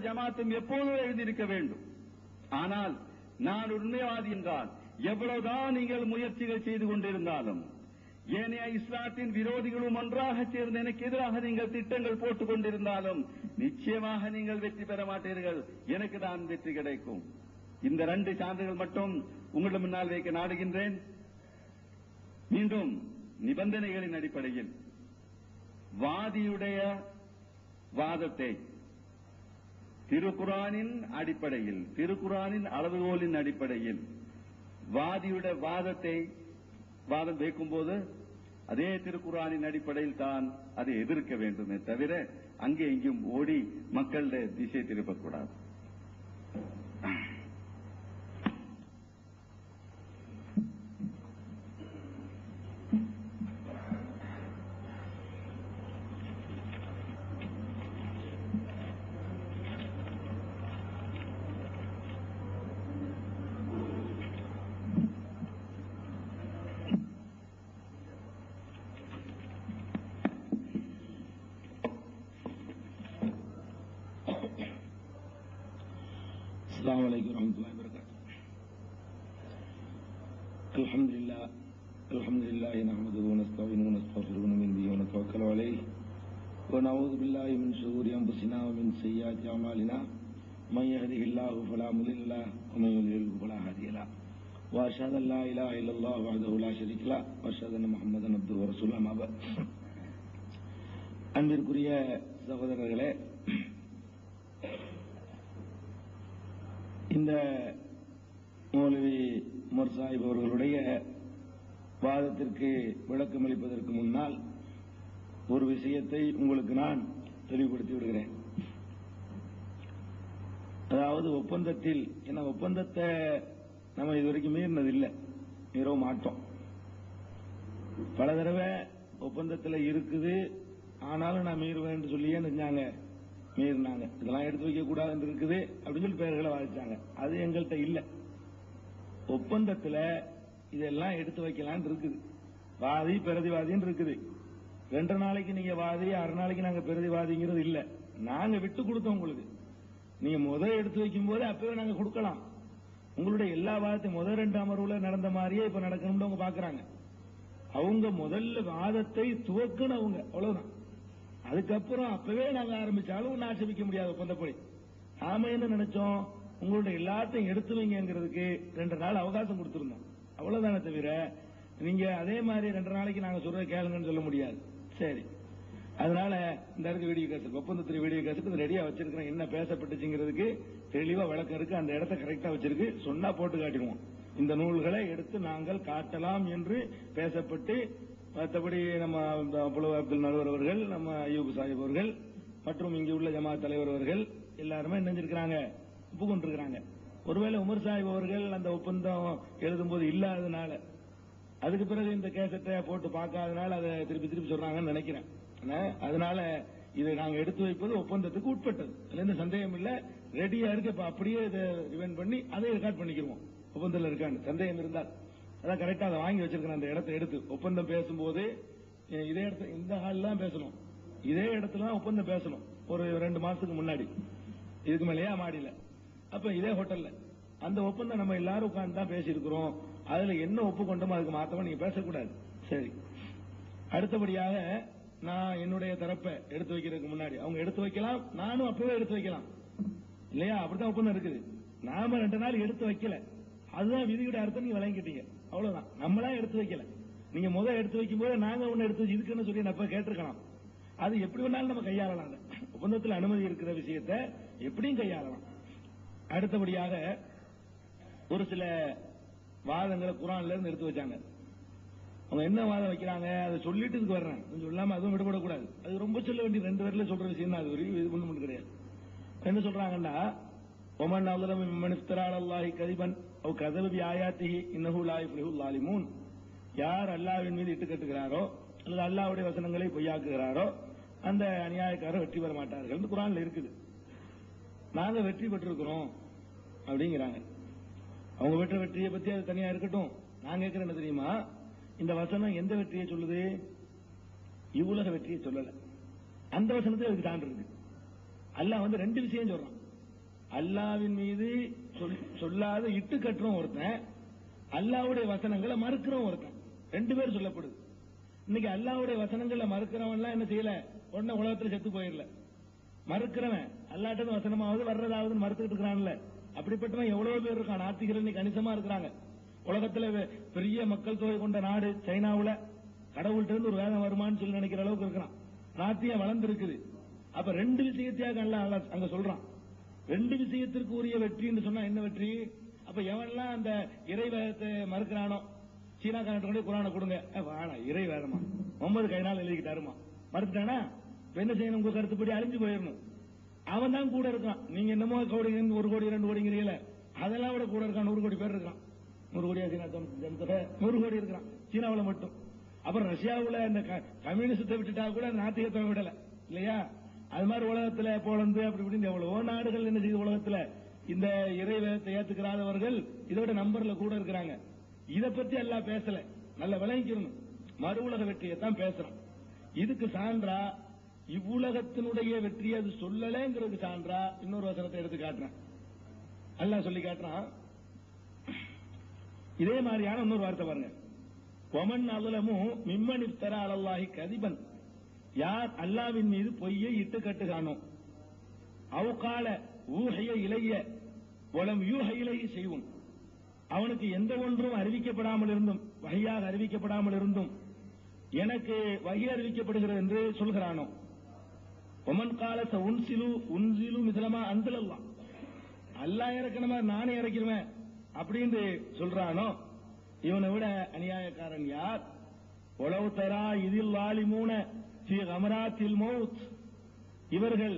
ஜமாத்தும் எப்போதும் எழுந்திருக்க வேண்டும். ஆனால் நான் உண்மைவாதி என்றால் எவ்வளவுதான் நீங்கள் முயற்சிகள் செய்து கொண்டிருந்தாலும், ஏனைய இஸ்லாத்தின் விரோதிகளும் ஒன்றாக சேர்ந்து எனக்கு எதிராக நீங்கள் திட்டங்கள் போட்டுக் கொண்டிருந்தாலும் நிச்சயமாக நீங்கள் வெற்றி பெற மாட்டீர்கள், எனக்கு தான் வெற்றி கிடைக்கும். இந்த 2 சான்றுகள் மட்டும் உங்களிடம் முன்னால் வைக்க நாடுகின்றேன். மீண்டும் நிபந்தனைகளின் அடிப்படையில் வாதியுடைய வாதத்தை திருக்குரானின் அடிப்படையில், திருக்குரானின் அளவுகோலின் அடிப்படையில் வாதியுடைய வாதம் வைக்கும்போது அதே திருக்குரானின் அடிப்படையில் தான் அதை எதிர்க்க வேண்டுமே தவிர அங்கே இங்கும் ஓடி மக்களுடைய திசை திருப்பக்கூடாது. السلام عليكم ورحمة الله وبركاته. الحمد لله نحمده ونستعينه ونستغفره ونؤمن به ونتوكل عليه ونعوذ بالله من شرور أنفسنا ومن سيئات أعمالنا من يهده الله فلا مضل له ومن يضلل فلا هادي له وأشهد أن لا إله إلا الله وحده لا شريك له وأشهد أن محمدا عبده ورسوله أما بعد. அன்பிற்குரிய சகோதரர்களே, இந்த மௌலவி உமர் சாஹிப் அவர்களுடைய வாதத்திற்கு விளக்கமளிப்பதற்கு முன்னால் ஒரு விஷயத்தை உங்களுக்கு நான் தெளிவுபடுத்தி விடுகிறேன். அதாவது ஒப்பந்தத்தில், ஏன்னா ஒப்பந்தத்தை நம்ம இதுவரைக்கும் மீறினதில்லை, மீறவும் மாட்டோம். பல தடவை ஒப்பந்தத்தில் இருக்குது, ஆனாலும் நான் மீறுவேன் சொல்லியே நினைச்சாங்க, மீறினாங்க. இதெல்லாம் எடுத்து வைக்க கூடாதுன்னு இருக்குது அப்படின்னு சொல்லி பெயர்களை வாதிச்சாங்க. அது எங்கள்கிட்ட இல்லை. ஒப்பந்தத்தில் இதெல்லாம் எடுத்து வைக்கலான் இருக்குது. வாதி பிரதிவாதின்னு இருக்குது. 2 நாளைக்கு நீங்க வாதி, 6 நாளைக்கு நாங்க பிரதிவாதிங்கிறது இல்லை. நாங்க விட்டு கொடுத்தோம் உங்களுக்கு. நீங்க முதல் எடுத்து வைக்கும் போது அப்பவே நாங்க கொடுக்கலாம். உங்களுடைய எல்லா வாதத்தையும் முதல் 2 அமர்வுல நடந்த மாதிரியே இப்ப நடக்கணும்னு அவங்க பாக்குறாங்க. அவங்க முதல்ல வாதத்தை துவக்கணும், அவ்வளவுதான். அதுக்கப்புறம் அப்பவே நாங்க ஆரம்பிச்சாலும் ஆட்சேபிக்க முடியாது ஒப்பந்தப்படி. நாம என்ன நினைச்சோம், உங்களுடைய எல்லாத்தையும் எடுத்து வைங்கிறதுக்கு 2 நாள் அவகாசம் கொடுத்திருந்தோம், அவ்வளவுதானே தவிர நீங்க அதே மாதிரி 2 நாளைக்கு நாங்க சொல்றத கேளுங்கன்னு சொல்ல முடியாது. சரி, அதனால இந்த இடத்துக்கு வீடியோ கேசட், ஒப்பந்தத்தில் வீடியோ கேசட் ரெடியா வச்சிருக்கிறேன். என்ன பேசப்பட்டுச்சுங்கிறதுக்கு தெளிவா விளக்கம் இருக்கு. அந்த இடத்த கரெக்டா வச்சிருக்கு, சொன்னா போட்டு காட்டிடுவோம். இந்த நூல்களை எடுத்து நாங்கள் காட்டலாம் என்று பேசப்பட்டு, மற்றபடி நம்ம புலவர் அப்துல் நடுவர் அவர்கள், நம்ம அய்யூப் சாஹிப் அவர்கள் மற்றும் இங்கு உள்ள ஜமாத் தலைவர் அவர்கள் எல்லாருமே நினைஞ்சிருக்கிறாங்க, ஒப்புக்கொண்டிருக்கிறாங்க. ஒருவேளை உமர் சாஹிப் அவர்கள் அந்த ஒப்பந்தம் எழுதும்போது இல்லாதனால, அதுக்கு பிறகு இந்த கேசட்டை போட்டு பார்க்காதனால அதை திருப்பி திருப்பி சொல்றாங்கன்னு நினைக்கிறேன். அதனால இதை நாங்க எடுத்து வைப்பது ஒப்பந்தத்துக்கு உட்பட்டது, அதுல எந்த சந்தேகம் இல்ல. ரெடியா இருக்கு, இப்ப அப்படியே இதை ரிவைண்ட் பண்ணி அதை ரெக்கார்ட் பண்ணிக்கிறோம். ஒப்பந்தத்தில் இருக்கான்னு சந்தேகம் இருந்தால் அதான் கரெக்டா அதை வாங்கி வச்சிருக்கேன். அந்த இடத்தை எடுத்து ஒப்பந்தம் பேசும்போது இதே இடத்துல இந்த ஹால் தான் பேசணும், இதே இடத்துல தான் ஒப்பந்தம் பேசணும். ஒரு 2 மாசத்துக்கு முன்னாடி இதுக்கு மேலேயா மாடியில, அப்ப இதே ஹோட்டல்ல அந்த ஒப்பந்தம் நம்ம எல்லாரும் உட்கார்ந்து தான் பேசியிருக்கிறோம். அதுல என்ன ஒப்புக்கொண்டோமோ அதுக்கு மாத்தமா நீங்க பேசக்கூடாது. சரி, அடுத்தபடியாக நான் என்னுடைய தரப்பை எடுத்து வைக்கிறதுக்கு முன்னாடி அவங்க எடுத்து வைக்கலாம், நானும் அப்பவே எடுத்து வைக்கலாம் இல்லையா? அப்படித்தான் ஒப்பந்தம் இருக்குது. நாம 2 நாள் எடுத்து வைக்கல, அதுதான் விதியோட அர்த்தம். நீங்க விளங்கிட்டீங்க, அவ்வளவுதான். நம்மளா எடுத்து வைக்கல, நீங்க முதல் எடுத்து வைக்கும் போது நாங்க ஒண்ணு எடுத்து வச்சு இதுக்குன்னு சொல்லி நம்ம கேட்டிருக்கலாம். அது எப்படி வேணாலும் நம்ம கையாளலாம். ஒப்பந்தத்தில் அனுமதி இருக்கிற விஷயத்தை எப்படியும் கையாளலாம். அடுத்தபடியாக ஒரு சில வாதங்களை குர்ஆன்ல இருந்து எடுத்து வச்சாங்க. அவங்க என்ன வாதம் வைக்கிறாங்க அதை சொல்லிட்டு இதுக்கு வர்றேன், சொல்லாம அதுவும் விடப்படக்கூடாது. அது ரொம்ப சொல்ல வேண்டிய 2 பேர்ல சொல்ற விஷயம் தான், அது இது ஒண்ணு கிடையாது. என்ன சொல்றாங்கன்னா, ஒமன் அவ்லமு மிம்மன் இஃப்தரா அலல்லாஹி கதிபன் அவ் கஸப பி ஆயாத்திஹி இன்னஹு லா யுஃப்லிஹுல் ஸாலிமூன். யார் அல்லாஹ்வின் மீது இட்டு கட்டுகிறாரோ அல்லது அல்லாஹ்வுடைய வசனங்களை பொய்யாக்குகிறாரோ அந்த அநியாயக்காரர் வெற்றி பெற மாட்டார்கள் குர்ஆன்ல இருக்குது. நாங்க வெற்றி பெற்றிருக்கிறோம் அப்படிங்கிறாங்க. அவங்க பெற்ற வெற்றியை பத்தி அது தனியா இருக்கட்டும். நான் கேட்கிறேன் என்ன தெரியுமா, இந்த வசனம் எந்த வெற்றியை சொல்லுது? இவ்வுலக வெற்றியை சொல்லல. அந்த வசனத்தை அதுக்கு சான்று இருக்கு. அல்லாஹ் 2 விஷயம் சொல்றான். அல்லாஹ்வின் மீது சொல்லாத இட்டு கட்டுறோம் ஒருத்தன், அல்லாஹ்வுடைய வசனங்களை மறுக்கிறோம் ஒருத்தன். 2 பேர் சொல்லப்படுது. இன்னைக்கு அல்லாஹ்வுடைய வசனங்களை மறுக்கிறவன் என்ன செய்யல, உடனே உலகத்துல செத்து போயிடல. மறுக்கிறவன் அல்லாஹ்ட்ட வசனமாவது வர்றதாவது மறுத்துக்கிட்டு இருக்கிறான்ல, அப்படிப்பட்டவன் எவ்வளவு பேர் இருக்கான். நாத்திகர்கள் இன்னைக்கு கணிசமா இருக்கிறாங்க. உலகத்துல பெரிய மக்கள் தொகை கொண்ட நாடு சைனாவுல கடவுள்கிட்ட இருந்து ஒரு வேதம் வருமானு சொல்லி நினைக்கிற அளவுக்கு இருக்கிறான். நாத்தியம் வளர்ந்து இருக்குது. அப்ப 2 விஷயத்தையாக அல்லாஹ் அங்க சொல்றான். 2 விஷயத்திற்கு உரிய வெற்றின்னு சொன்னா என்ன வெற்றி? அப்ப எவன்லாம் அந்த இறை வேதத்தை மறுக்கிறானோ, சீனா காரன் குர்ஆனை கொடுங்க, இறை வேதமா முகமது கையினால் எழுதிக்கிட்டாருமா, மறுத்துட்டானா என்ன செய்யணும்? உங்க கருத்துப்படி அழிஞ்சு போயிடணும். அவன் தான் கூட இருக்கான். நீங்க என்னமோ 1 கோடி 2 கோடிங்கிறீங்கள, அதெல்லாம் விட கூட இருக்கான். 100 கோடி பேர் இருக்கான். 100 கோடியா சீனா 100 கோடி இருக்கிறான் சீனாவுல மட்டும். அப்புறம் ரஷ்யாவுல இந்த கம்யூனிஸ்டத்தை விட்டுட்டா கூட நாத்திகத்தை விடல இல்லையா? அது மாதிரி உலகத்துல போலந்து அப்படி இப்படின்னு எவ்வளவோ நாடுகள் என்ன செய்யுது, உலகத்துல இந்த இறை வேதத்தை ஏத்துக்கிறாதவர்கள் இதோட நம்பர்ல கூட இருக்கிறாங்க. இத பத்தி எல்லாம் பேசல, நல்ல விளங்கிக்கணும். மறு உலக வெற்றியை தான் பேசுறோம். இதுக்கு சான்றா இவ்வுலகத்தினுடைய வெற்றி அது சொல்லலங்கிறது சான்றா இன்னொரு வசனத்தை எடுத்து காட்டுறேன். அல்லாஹ் சொல்லி காட்டுறான். இதே மாதிரியான இன்னொரு வார்த்தை பாருங்க. ஒமன் அவ்லமு மிம்மன் இஃப்தரா அலல்லாஹி கதிபன். யார் அல்லாஹ்வின் மீது பொய்யை இட்டு கட்டுகிறானோ, அவுகால ஊஹிய இலைய வலம் யூஹ இலைஹி செய்வும். அவனுக்கு எந்த ஒன்றும் அறிவிக்கப்படாமல் இருந்தும், வஹியாக அறிவிக்கப்படாமல் இருந்தும் எனக்கு வஹி அறிவிக்கப்படுகிறது என்று சொல்கிறானோ, ஒமன் காலத்த உன்சிலு மிதலமா அன்சலல்லாஹ், அல்லாஹ் இறக்கணுமா நானே இறக்கிறேன் அப்படின்னு சொல்றானோ, இவனை விட அநியாயக்காரன் யார்? ஒலவு தரா இதில் லாலிமூன ஃபீ கமராத்தில் மௌத். இவர்கள்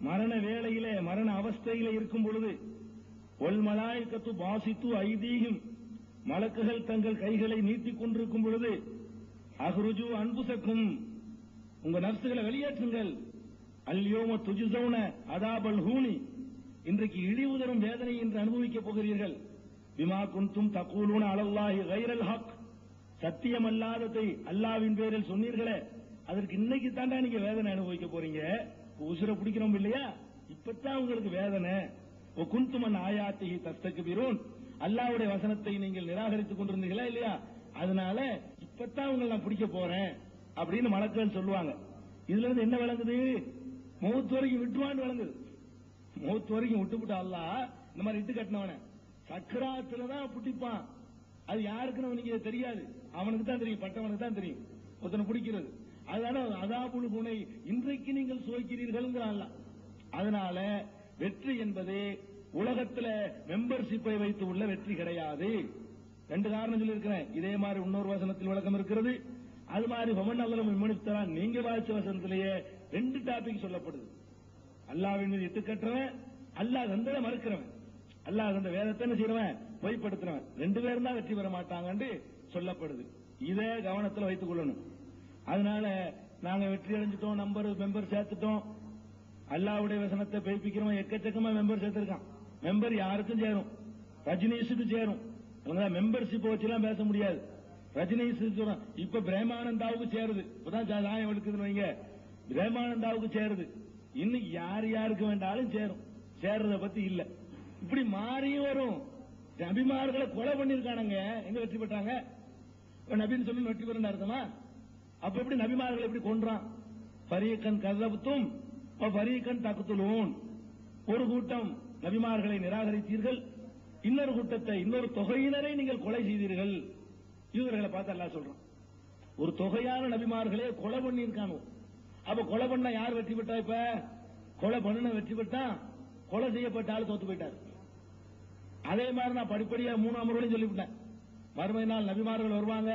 மரண வேளையிலே மரண அவஸ்தையிலே இருக்கும் பொழுது, ஒல் மலாயிகத்து பாசித்து ஐதீஹிம், மலக்குகள் தங்கள் கைகளை நீட்டிக் கொண்டிருக்கும் பொழுது, அஹ்ருஜு அன்புசக்கும், உங்க நர்சுகளை வெளியேற்றுங்கள், அல்யோம துஜ்ஸௌன அதாபல் ஹூனி, இன்றைக்கு இழிவு தரும் வேதனை என்று அனுபவிக்கப் போகிறீர்கள். பிமா குன்தும் தகூலூன அலல்லாஹி கைரல் ஹக், சத்தியமல்லாததை அல்லாஹ்வின் பேரில் சொன்னீர்களே, அதற்கு இன்னைக்கு தாண்டா நீங்க வேதனை அனுபவிக்க போறீங்க. உசுர பிடிக்கிறோம் இல்லையா, இப்பதான் உங்களுக்கு வேதனை. குன்துமன் ஆயாத்திஹி தஸ்தக்பிரூன், அல்லாஹ்வுடைய வசனத்தை நீங்கள் நிராகரித்துக் கொண்டிருந்தீங்களா இல்லையா, அதனால இப்பதான் உங்களை நான் பிடிக்க போறேன் அப்படின்னு மலக்குகள் சொல்லுவாங்க. இதுல இருந்து என்ன விளங்குது? மௌத் வரைக்கும் விட்டுவான்னு விளங்குது. மௌத் வரைக்கும் விட்டுவிட்டு அல்லாஹ் இந்த மாதிரி இட்டு கட்டினவன சக்கராத்துல தான் புட்டிப்பான். அது யாருக்குன்னு நீங்க தெரியாது, அவனுக்கு தான் தெரியும், பட்டவனுக்கு தான் தெரியும் ஒருத்தனை பிடிக்கிறது. அதனால அதாபுல் குனை இன்றைக்கு நீங்கள் சுவைக்கிறீர்கள். அதனால வெற்றி என்பது உலகத்துல மெம்பர்ஷிப்பை வைத்து உள்ள வெற்றி கிடையாது. 2 காரணம் சொல்லி இருக்கிறேன். இதே மாதிரி இன்னொரு வசனத்தில் விளக்கம் இருக்கிறது. அது மாதிரி ஒமன் அவ்லமு மிம்மன் இஃப்தரா நீங்க வாய்ச்ச வசனத்திலேயே 2 டாபிக் சொல்லப்படுது. அல்லாஹ்வின் மீது இட்டு கட்டுறவன், அல்லாஹ் தந்ததை மறுக்கிறவன், அல்லாஹ் தந்த வேதத்தை என்ன செய்யறவன் பொய்ப்படுத்துறவன், 2 பேரும் தான் வெற்றி பெற மாட்டாங்கன்னு சொல்லப்படுது. இதே கவனத்தில் வைத்துக் கொள்ளணும். அதனால நாங்க வெற்றி அடைஞ்சிட்டோம், மெம்பர் சேர்த்துட்டோம், அல்லாவுடைய வசனத்தை பெய்ப்பிக்கிறோம், எக்கச்சக்கமா மெம்பர் சேர்த்திருக்கான். மெம்பர் யாருக்கும் சேரும், ரஜினீஷுக்கு சேரும். மெம்பர்ஷிப் வச்சுலாம் பேச முடியாது. ரஜினீஷ் இப்ப பிரேமானந்தாவுக்கு சேருது, இப்பதான் சாயம் எடுக்குதுன்னு வைங்க, பிரேமானந்தாவுக்கு சேருது. இன்னும் யார் யாருக்கு வேண்டாலும் சேரும், சேர்றத பத்தி இல்ல. இப்படி மாறியும் வரும். நபிமார்களை கொலை பண்ணிருக்கானுங்க, எங்க வெற்றி பெற்றாங்க? நபின்னு சொல்லி வெற்றி பெற அர்த்தமா? அப்ப எப்படி நபிமார்களை எப்படி கொன்றான்? பரீக்கன் கதபத்தும் பரீக்கன் தக்குத்துலூன். ஒரு கூட்டம் நபிமார்களை நிராகரித்தீர்கள், இன்னொரு கூட்டத்தை, இன்னொரு தொகையினரை நீங்கள் கொலை செய்தீர்கள். இவர்களை பார்த்து அல்லாஹ் சொல்றான், ஒரு தொகையான நபிமார்களே கொலை பண்ணியிருக்கானோ. அப்ப கொலை பண்ண யார் வெற்றி பெற்றா? இப்ப கொலை பண்ண வெற்றி பெற்றான், கொலை செய்யப்பட்ட ஆள் தோத்து போயிட்டார். அதே மாதிரி நான் படிப்படியா 3 அமர்வுகளையும் சொல்லிவிட்டேன். மறுமை நாள் நபிமார்கள் வருவாங்க,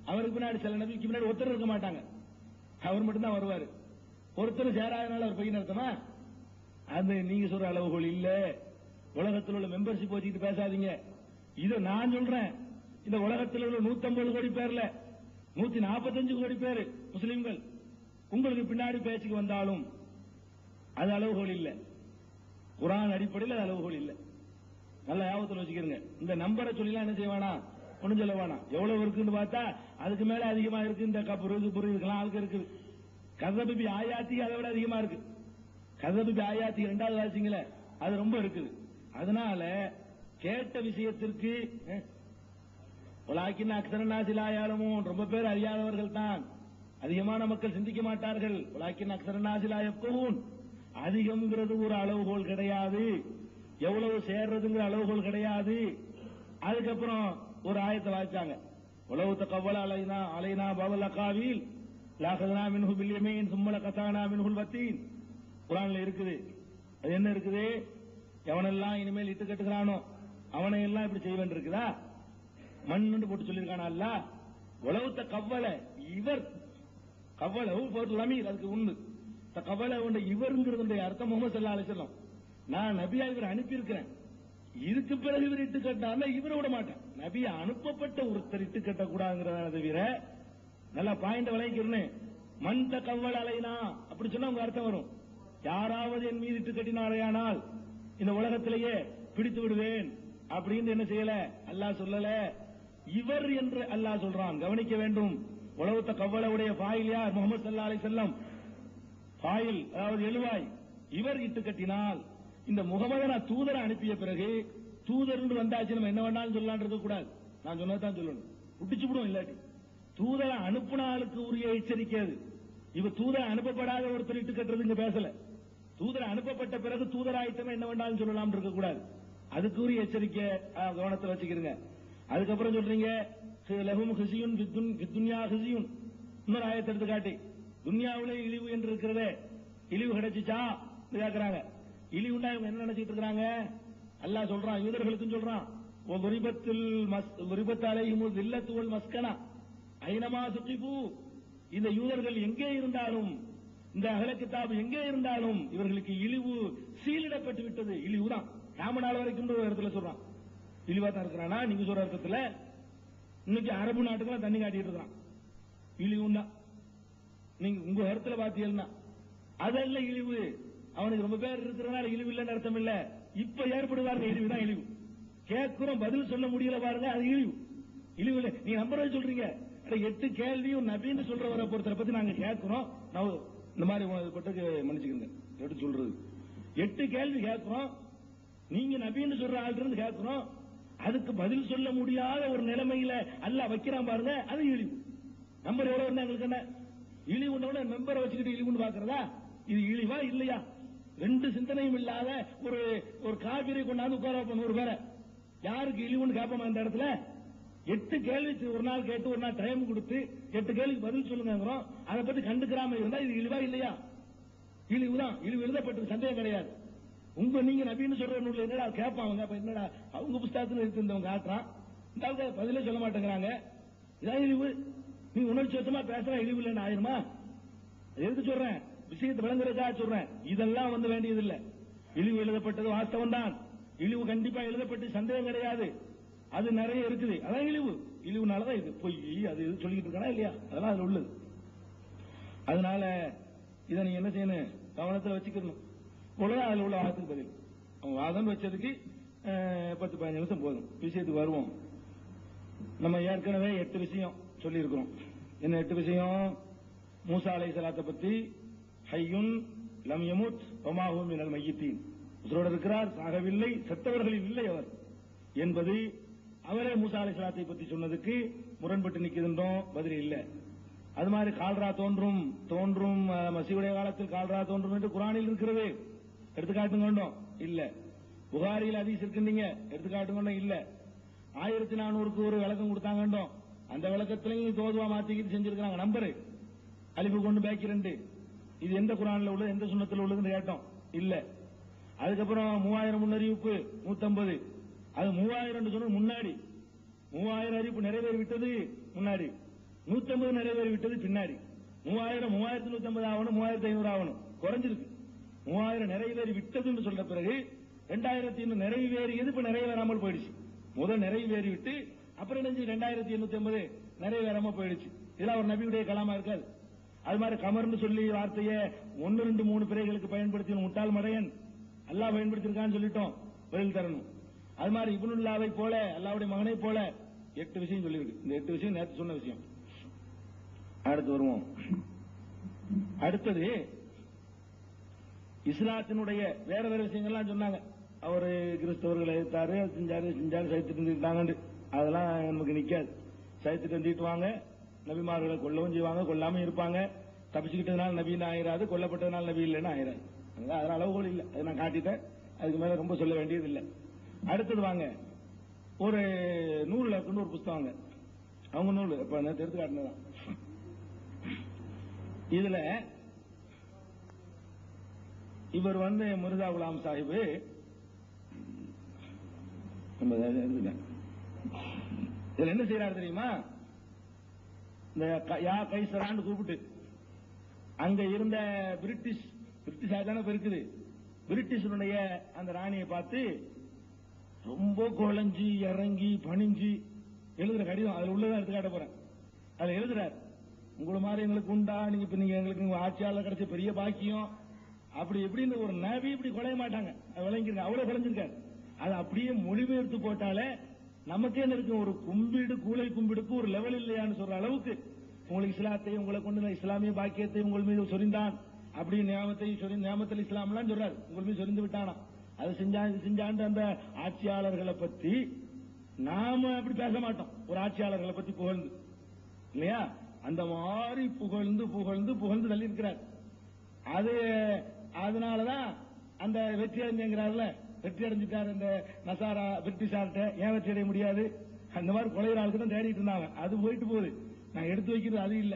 அவருக்கு பின்னாடி சில நபிக்கு பின்னாடி ஒருத்தர் இருக்க மாட்டாங்க, அவர் மட்டும்தான் வருவாரு. ஒருத்தர் சேராதனால அவர் பையன் அர்த்தமா? அது நீங்க சொல்ற அளவுகள் இல்ல. உலகத்தில் உள்ள மெம்பர்ஷிப் வச்சுக்கிட்டு பேசாதீங்க. இதை நான் சொல்றேன். இந்த உலகத்தில் உள்ள 150 கோடி பேர்ல 145 கோடி பேர் முஸ்லிம்கள் உங்களுக்கு பின்னாடி பேச்சுக்கு வந்தாலும் அது அளவுகோல் இல்ல. குர்ஆன் அடிப்படையில் அது அளவுகோல் இல்ல. நல்ல ஞாபகத்தில் வச்சுக்கிறீங்க. இந்த நம்பரை சொல்லலாம் என்ன செய்வானா, ஒன்னும் சொல்ல வேணாம். எவ்வளவு இருக்குன்னு பார்த்தா அதுக்கு மேல அதிகமா இருக்கு. இந்த கப்பு இருக்கலாம், ஆளுக்கு இருக்குது. கதபி ஆயாத்தி அதை விட அதிகமா இருக்கு. கதபி ஆயாத்தி 2வது வாசிங்களே, அது ரொம்ப இருக்குது. அதனால கேட்ட விஷயத்திற்கு உலாக்கின் அக்ஸரநாசிலாயாலமும் ரொம்ப பேர் அறியாதவர்கள் தான், அதிகமான மக்கள் சிந்திக்க மாட்டார்கள். உலாக்கின் அக்ஸரநாசிலாயப்பவும் அதிகம்ங்கிறது ஒரு அளவுகோல் கிடையாது, எவ்வளவு சேர்றதுங்கிற அளவுகோல் கிடையாது. அதுக்கப்புறம் ஒரு ஆயத்தை வாசிச்சாங்க, உலவு தகவல் அலைனா பவல் அகாவில் லாகதனா மின்ஹு பில்யமீன் சும்மல கதானா மின்ஹுல் வத்தீன். குர்ஆன்ல இருக்குது. அது என்ன இருக்குது? எவனெல்லாம் இனிமேல் இட்டு கட்டுகிறானோ அவனை எல்லாம் இப்படி செய்வன் இருக்குதா? மண்ணு போட்டு சொல்லியிருக்கானா அல்லாஹ். உலவுத்த கவ்வலை இவர் கவ்வளவு போட்டு லமீர், அதுக்கு உண்டு கவலை உண்ட இவருங்கிறது அர்த்தம் முகமது ஸல்லல்லாஹு அலைஹி வஸல்லம். நான் நபியா இவர் அனுப்பியிருக்கிறேன், இதுக்கு பிறகு இவர் இட்டு கட்டாம இவரை விட மாட்டேன். நபியா அனுப்பப்பட்ட ஒருத்தர் இட்டு கட்டக்கூடாதுங்கிறத தவிர, நல்லா பாயிண்ட் விளைக்கிறேன்னு மண் கவ்வல் அலைனா அப்படி சொன்னா உங்க அர்த்தம் வரும். யாராவது என் மீது இட்டு கட்டினாரையானால் இந்த உலகத்திலேயே பிடித்து விடுவேன் அப்படின்னு என்ன செய்யல அல்லாஹ் சொல்லல. இவர் என்று அல்லாஹ் சொல்றான், கவனிக்க வேண்டும். உலகத்த கவ்வளவுடைய பாயில் யார்? முகமது ஸல்லல்லாஹு அலைஹி வஸல்லம். பாயில் அதாவது எழுவாய். இவர் இட்டு கட்டினால் இந்த முகமது நான் தூதரை அனுப்பிய பிறகு தூதர் வந்தாச்சு நம்ம என்ன வேணாலும் சொல்லலான் இருக்க கூடாது. நான் சொன்னதான் சொல்லணும், விட்டுச்சு விடுவோம். இல்லாட்டி தூதரை அனுப்புன ஆளுக்கு உரிய எச்சரிக்கை அது. இவ தூதரை அனுப்பப்படாத ஒருத்தர் இட்டு கட்டுறது இங்க பேசல. தூதரை அனுப்பப்பட்ட பிறகு தூதராயிட்டமே என்ன வேண்டாலும் சொல்லலாம் இருக்க கூடாது. அதுக்கு உரிய எச்சரிக்கை கவனத்தை வச்சுக்கிறீங்க. அதுக்கப்புறம் சொல்றீங்க லஹும் ஹிஸியுன் ஃபித்துன்யா ஹிஸியுன். இன்னொரு ஆயத்தை எடுத்து காட்டி துன்யாவிலே இழிவு என்று இருக்கிறதே, இழிவு கிடைச்சிச்சா கேட்கிறாங்க. இழிவுண்டா இவங்க என்ன நினைச்சிட்டு இருக்காங்க? அல்லாஹ் சொல்றான், யூதர்களுக்கும் சொல்றான், இல்லத்துவல் மஸ்கனா ஐனமா சுகிபு. இந்த யூதர்கள் எங்கே இருந்தாலும், இந்த அஹ்ல கிதாப் எங்கே இருந்தாலும் இவர்களுக்கு இழிவு சீலிடப்பட்டு விட்டது. இழிவுதான் நாம நாள் வரைக்கும் ஒரு இடத்துல சொல்றான், இழிவா தான் இருக்கிறானா? நீங்க சொல்ற அர்த்தத்துல இன்னைக்கு அரபு நாட்டுக்குலாம் தண்ணி காட்டிட்டு இருக்கான், இழிவுன்னா நீங்க உங்க இடத்துல பாத்தீங்கன்னா அதெல்லாம் இழிவு. அவனுக்கு ரொம்ப பேர் இருக்கிறனால இழிவு இல்லைன்னு அர்த்தம் இல்ல. இப்ப ஏற்படுவாருங்க இழிவுதான் இழிவு. கேட்கிறோம், பதில் சொல்ல முடியல பாருங்க, அது இழிவு. இழிவு இல்லை. நீங்க நம்புறது சொல்றீங்க. 8 கேள்வியும் நபின்னு சொல்றவரை பொறுத்தரை பத்தி நாங்க கேட்கிறோம். இந்த மாதிரி பட்டுக்கு மன்னிச்சுக்கிறேங்க, எடுத்து சொல்றது 8 கேள்வி கேட்கிறோம். நீங்க நபின்னு சொல்ற ஆள் இருந்து கேட்கிறோம், அதுக்கு பதில் சொல்ல முடியாத ஒரு நிலைமையில அல்லாஹ் வைக்கிறான் பாருங்க, அது இழிவு. நம்பர் எவ்வளவு இருந்தா எங்களுக்கு என்ன இழிவுன்னு மெம்பரை வச்சுக்கிட்டு இழிவுன்னு பாக்குறதா? இது இழிவா இல்லையா? 2 சிந்தனையும் இல்லாத ஒரு காபிரை கொண்டாந்து உட்கார வைப்போம் 100 பேரை. யாருக்கு இழிவுன்னு கேட்போமா இந்த இடத்துல? 8 கேள்வி ஒரு நாள் கேட்டு ஒரு நாள் டைம் கொடுத்து 8 கேள்விக்கு பதில் சொல்லுங்கிறோம். அதை பத்தி கண்டுக்கிறாம இருந்தா இது இழிவா இல்லையா? இழிவுதான். இழிவு எழுதப்பட்டது, சந்தேகம் கிடையாது. நீங்க நபின்னு சொல்ற நூல்ல என்னடா கேட்பாங்க, அப்ப என்னடா அவங்க புஸ்தகத்துல இருந்தவங்க காட்டுறான், இந்த பதிலே சொல்ல மாட்டேங்கிறாங்க. இதான் இழிவு. நீ உணர்ச்சி வசமா பேசுற இழிவு இல்லைன்னு ஆயிருமா? எதுக்கு சொல்றேன்? விஷயத்தை விளங்குறதுக்காக சொல்றேன். இதெல்லாம் வந்து வேண்டியது இல்ல. இழிவு எழுதப்பட்டது வாஸ்தவம் தான். இழிவு கண்டிப்பா எழுதப்பட்டு சந்தேகம் கிடையாது. அது நிறைய இருக்குது. அதான் இழிவு. இழிவுனாலதான் இது பொய் அது இது சொல்லிக்கிட்டு இருக்கானா இல்லையா? அதெல்லாம் அதுல உள்ளது. அதனால இதை நீங்க என்ன செய்யணும், கவனத்தில் வச்சுக்கணும். இவ்வளவுதான் அதுல உள்ள வாதத்துக்கு பதில். அவன் வாதம் வச்சதுக்கு 10-15 நிமிஷம் போதும். விஷயத்துக்கு வருவோம். நம்ம ஏற்கனவே 8 விஷயம் சொல்லி இருக்கிறோம். என்ன 8 விஷயம்? மூசா அலைஹிஸ்ஸலாத்தை பத்தி, ஹய்யுன் லம் யமுத் வமா ஹுவ மினல் மய்யித்தீன், உயிரோடு இருக்கிறார், சாகவில்லை, செத்தவர்களில் இல்லை அவர் என்பது. அவரே மூசா அலைஹிஸ்ஸலாத்தை பத்தி சொன்னதுக்கு முரண்பட்டு நிற்கின்றோம், பதில் இல்லை. அது மாதிரி கால்ரா தோன்றும் மசீவுடைய காலத்தில் கால்ரா தோன்றும் என்று குர்ஆனில் இருக்கிறது, எடுத்துக்காட்டுங்கண்டோம் இல்ல. புகாரியில் ஹதீஸ் இருக்குன்னீங்க, எடுத்துக்காட்டுங்கண்டோம் இல்ல. 1400க்கு ஒரு விளக்கம் கொடுத்தாங்கண்டோம், அந்த விளக்கத்திலையும் தோதுவா மாத்திக்கிட்டு செஞ்சிருக்காங்க. நம்பரு அலிஃபு கொண்டு பேக்கி 2, இது எந்த குர்ஆன்ல உள்ளது, எந்த சுன்னத்துல உள்ளதுன்னு கேட்டோம் இல்ல. அதுக்கப்புறம் 3000 முன்னறிவிப்பு 150, அது 3000 சொன்னது முன்னாடி, 3000 அறிவிப்பு நிறைவேறி விட்டது முன்னாடி, 150 நிறைவேறி விட்டது பின்னாடி. 3000 3150 ஆகணும், 3500 ஆகணும், குறைஞ்சிருக்கு. 3000 நிறைவேறி விட்டதுன்னு சொல்ற பிறகு 2000 நிறைவேறியது இப்ப நிறைவேறாமல் போயிடுச்சு. முதல் நிறைவேறி விட்டு அப்புறம் என்ன 2850 நிறைவேறாம போயிடுச்சு. இதெல்லாம் ஒரு நபியுடைய கலாமா இருக்காது. அது மாதிரி கமர்னு சொல்லி வார்த்தையை 1, 2, 3 பிறைகளுக்கு பயன்படுத்தி முட்டாள் மடையன் அல்லாஹ் பயன்படுத்திருக்கான்னு சொல்லிட்டோம், பதில் தரணும். அது மாதிரி இப்னுல்லாவை போல, அல்லாஹ்வுடைய மகனை போல 8 விஷயம் சொல்லியிருக்கு. இந்த 8 விஷயம் நேற்று சொன்ன விஷயம். அடுத்து வருவோம். அடுத்தது இஸ்லாத்தினுடைய வேற வேற விஷயங்கள்லாம் சொன்னாங்க. அவரு கிறிஸ்தவர்களை எதிர்த்தாரு, செஞ்சாரு சைத்துட்டு இருந்துட்டாங்க. அதெல்லாம் நமக்கு நிக்காது. சைத்துட்டு இருந்துட்டுவாங்க, நபிமார்களை கொல்லவும் செய்வாங்க, கொல்லாம இருப்பாங்க. தப்பிச்சுக்கிட்டதுனால நபின்னு ஆயிராது, கொல்லப்பட்டதுனால நபி இல்லைன்னு ஆயிராது. அதனால அளவுகோல் இல்லை, அதை நான் காட்டிட்டேன். அதுக்கு மேல ரொம்ப சொல்ல வேண்டியது இல்லை. அடுத்தது வாங்க, ஒரு நூல் இருக்குன்னு ஒரு புத்தகங்க, அவங்க நூல் இப்ப எடுத்து காட்டினதான். இதுல இவர் மிர்சா குலாம் சாஹிப் இதுல என்ன செய்யறாரு தெரியுமா? இந்த யா கைசரான்னு கூப்பிட்டு அங்க இருந்த பிரிட்டிஷ் தானே இருக்குது, பிரிட்டிஷனுடைய அந்த ராணியை பார்த்து ரொம்ப குழஞ்சி இறங்கி பணிஞ்சு எழுதுற கடிதம், அதுல உள்ளதான் எடுத்து காட்ட போறேன். அதுல எழுதுறாரு, உங்களை மாதிரி எங்களுக்கு உண்டா, நீங்க எங்களுக்கு ஆட்சியாளர் கிடைச்ச பெரிய பாக்கியம், அப்படி எப்படின்னு ஒரு நபி இப்படி குலைய மாட்டாங்க, விளங்கிருக்க அவ்வளவு குலைஞ்சிருக்காரு. அது அப்படியே மொழிபெயர்த்து போட்டாலே நமக்கே இருக்கு, ஒரு கும்பிடு கூலை கும்பிடுக்கு ஒரு லெவல் இல்லையான்னு சொல்ற அளவுக்கு உங்களுக்கு இஸ்லாத்தை உங்களை கொண்டு இஸ்லாமிய பாக்கியத்தை உங்கள் மீது சொரிந்தான், அப்படி நியாமத்தில் இஸ்லாம்லாம் சொல்றாரு, உங்கள் மீது சொரிந்து விட்டானா, அது செஞ்சாண்டு அந்த ஆட்சியாளர்களை பத்தி நாம அப்படி பேச மாட்டோம். ஒரு ஆட்சியாளர்களை பத்தி புகழ்ந்து இல்லையா, அந்த மாதிரி புகழ்ந்து புகழ்ந்து புகழ்ந்து தள்ளி இருக்கிறார். அது அதனாலதான் அந்த வெற்றி அடைஞ்சார்ல, வெற்றி அடைஞ்சிட்டார். இந்த நசாரா பிரிட்டிஷார்ட்ட ஏன் வெற்றி அடைய முடியாது, அந்த மாதிரி கொலையிற ஆளுக்கு தான் தேடிட்டு இருந்தாங்க. அது போயிட்டு போகுது, நான் எடுத்து வைக்கிறது அது இல்ல.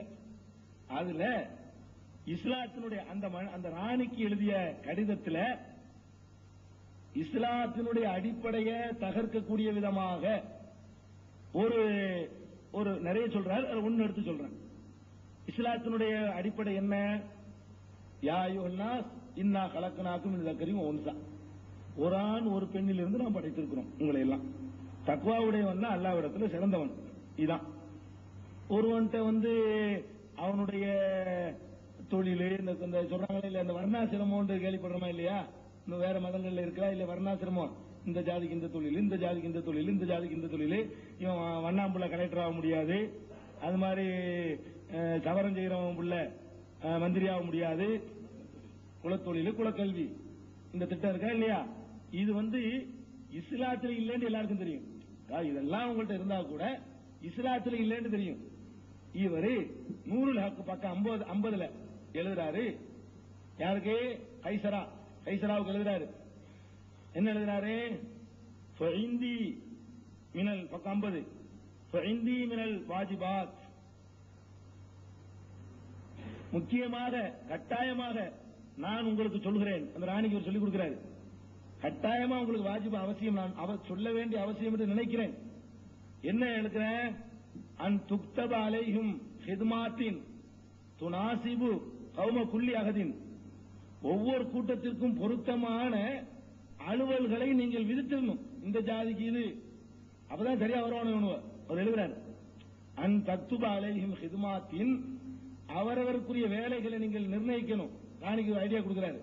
அதுல இஸ்லாத்தினுடைய அந்த ராணிக்கு எழுதிய கடிதத்துல இஸ்லாத்தினுடைய அடிப்படையை தகர்க்கக்கூடிய விதமாக ஒரு நிறைய சொல்றாரு. ஒன்னு எடுத்து சொல்றேன். இஸ்லாத்தினுடைய அடிப்படை என்ன? யா அய்யுஹன்னாஸ் இன்னா கலக்னாக்கும் மின் ஸக்கரின் வ உன்ஸா, ஒரு ஆண் ஒரு பெண்ணில் இருந்து நாம் படைத்திருக்கிறோம் உங்களை எல்லாம். தக்வாவுடையவன் தான் அல்லாஹ்விடத்துல சிறந்தவன். இதான் ஒருவன்ட்ட அவனுடைய தொழில் இந்த சொல்றாங்களே இல்ல, இந்த வர்ணாசிரமம் கேள்விப்படுறோமா இல்லையா, இன்னும் வேற மதங்கள்ல இருக்கா இல்ல வர்ணாசிரமம், இந்த ஜாதிக்கு இந்த தொழில், இந்த ஜாதிக்கு இந்த தொழில், இந்த ஜாதிக்கு இந்த தொழில், இவன் வண்ணாம்புள்ள கலெக்டர் ஆக முடியாது, அது மாதிரி சவரம் செய்யறவன் புள்ள மந்திரி ஆக முடியாது, குலத்தொழில் குலக்கல்வி, இந்த திட்டம் இருக்கா இல்லையா, இது இஸ்லாத்துல இல்லைன்னு எல்லாருக்கும் தெரியும். இதெல்லாம் உங்கள்கிட்ட இருந்தா கூட இஸ்லாத்துல இல்லைன்னு தெரியும். இவரு நூறுல் ஹக் பக்கம் 50 எழுதுறாரு. யாருக்கு? கைசராவுக்கு எழுதுறாரு. என்ன எழுதுறாரு? ஃபஇந்தி மினல் பக்கம் 50 ஃபஇந்தி மினல் வாஜிபாத், முக்கியமாக கட்டாயமாக நான் உங்களுக்கு சொல்கிறேன். அந்த ராணிக்கு ஒரு சொல்லிக் கொடுக்கிறாரு. கட்டாயமா உங்களுக்கு வாஜிபா அவசியம், நான் சொல்ல வேண்டிய அவசியம் என்று நினைக்கிறேன். என்ன எழுதுறேன்? அன் துக்தப அலைஹிம் ஹித்மாத்தின் துனாசிபு கௌம குல்லி அகதின், ஒவ்வொரு கூட்டத்திற்கும் பொருத்தமான அலுவல்களை நீங்கள் விதித்திடணும். இந்த ஜாதிக்கு இது அப்பதான் சரியா வருவானு அவர் எழுதுறாரு. அன் தக்துப அலைஹிம் ஹித்மாத்தின், அவரவருக்குரிய வேலைகளை நீங்கள் நிர்ணயிக்கணும். ராணிக்கு ஐடியா கொடுக்கிறாரு.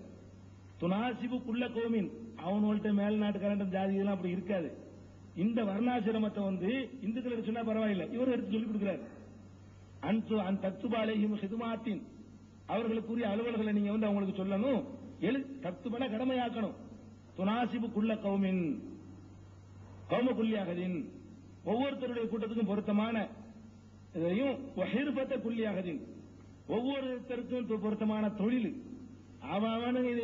துனாசிபு குள்ள கோமின், அவனோல்ட்ட மேல்நாட்டுக்காரன் ஜாதி இதெல்லாம் அப்படி இருக்காது. இந்த வர்ணாசிரமத்தை வந்து இந்துக்களுக்கு சொன்னா பரவாயில்லை, இவர் எடுத்து சொல்லிக் கொடுக்கிறாரு. அன் தத்துபாலையும் ஹிதுமாத்தின், அவர்களுக்குரிய அலுவல்களை நீங்க வந்து அவங்களுக்கு சொல்லணும். தத்துபன கடமையாக்கணும். துனாசிபு குள்ள கௌமின் கௌம குல்லியாகதின், ஒவ்வொருத்தருடைய கூட்டத்துக்கும் பொருத்தமான இதையும் ஹிர்பத்த குல்லியாகதின், ஒவ்வொருத்தருக்கும் பொருத்தமான தொழில், அவனுக்கு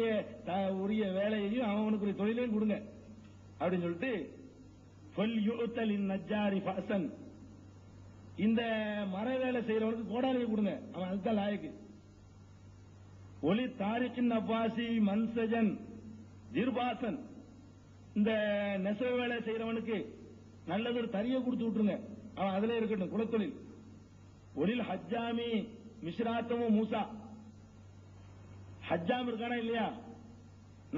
உரிய வேலையையும் அவனுக்குரிய தொழிலையும் கொடுங்க அப்படின்னு சொல்லிட்டு நஜ்ஜாரி ஃபஸன், இந்த மர வேலை செய்யறவனுக்கு கோடாலியை கொடுங்க, அவன் அதுதான் லாயக்கு. ஒலி தாரிக்கின் அப்பாசி மன்சஜன் ஜிர்பாசன், இந்த நெசவு வேலை செய்யறவனுக்கு நல்லது ஒரு தறியை கொடுத்து விட்டுருங்க, அவன் அதுல இருக்கட்டும் குலத்தொழில். ஒலில் ஹஜ்ஜாமி மிஸ்ராத்தமும் மூசா, ஹஜ்ஜாம் இருக்கானா இல்லையா,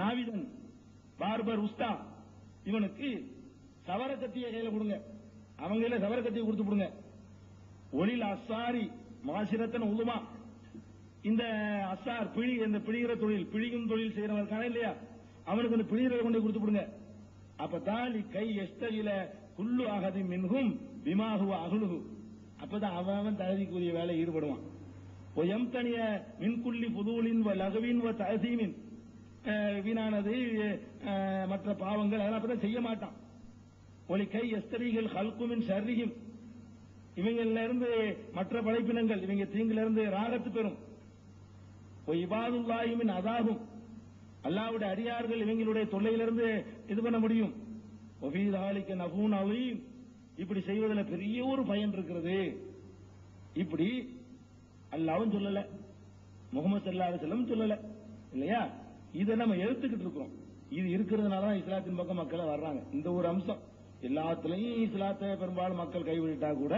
நாவிதன் பார்பர் உஸ்தா, இவனுக்கு சவரக்கத்திய கையில கொடுங்க, அவங்க சவரக்கத்தியை கொடுத்து விடுங்க. ஒலில் அசாரி மாசிரத்தன் உலுமா, இந்த அசார் பிழி, இந்த பிழிகிற தொழில், பிழியும் தொழில் செய்யறவன் இருக்கானா இல்லையா, அவனுக்கு அந்த பிழிகிறத கொண்டு கொடுத்து விடுங்க. அப்பதான் கை எஸ்தகில குல்லு அகதி மின்ஹும் பிமாஹு அகுலுஹு, அப்பதான் அவன் தகுதிக்குரிய வேலை ஈடுபடுவான். எம்தனிய மின்குள்ளி புதூலின் லகுவின் தசீமின், வீணானது மற்ற பாவங்கள் அதெல்லாம் அப்பதான் செய்ய மாட்டான். ஒலி கை எஸ்தரிகள் ஹல்குமின் ஷர்ரிஹிம், இவங்கள்ல இருந்து மற்ற படைப்பினங்கள் இவங்க தீங்குல இருந்து ராகத்து பெறும். இபாதுல்லாஹிமின் அதாகும், அல்லாஹ்வுடைய அடியார்கள் இவங்களுடைய தொல்லையிலிருந்து இது பண்ண முடியும். ஒஃபீதாலிக்க நஃபூன் அலீம், இப்படி செய்வதில் பெரிய ஒரு பயன் இருக்கிறது. இப்படி அல்லாஹ்வும் சொல்லல, முஹம்மது ஸல்லல்லாஹு அலைஹி வஸல்லம் சொல்லல இல்லையா, இதை நம்ம எடுத்துக்கிட்டு இருக்கிறோம். இது இருக்கிறதுனால தான் இஸ்லாத்தின் பக்கம் மக்கள் வர்றாங்க. இந்த ஒரு அம்சம் எல்லாத்துலயும் இஸ்லாத்தை பெரும்பாலும் மக்கள் கைவிட்டா கூட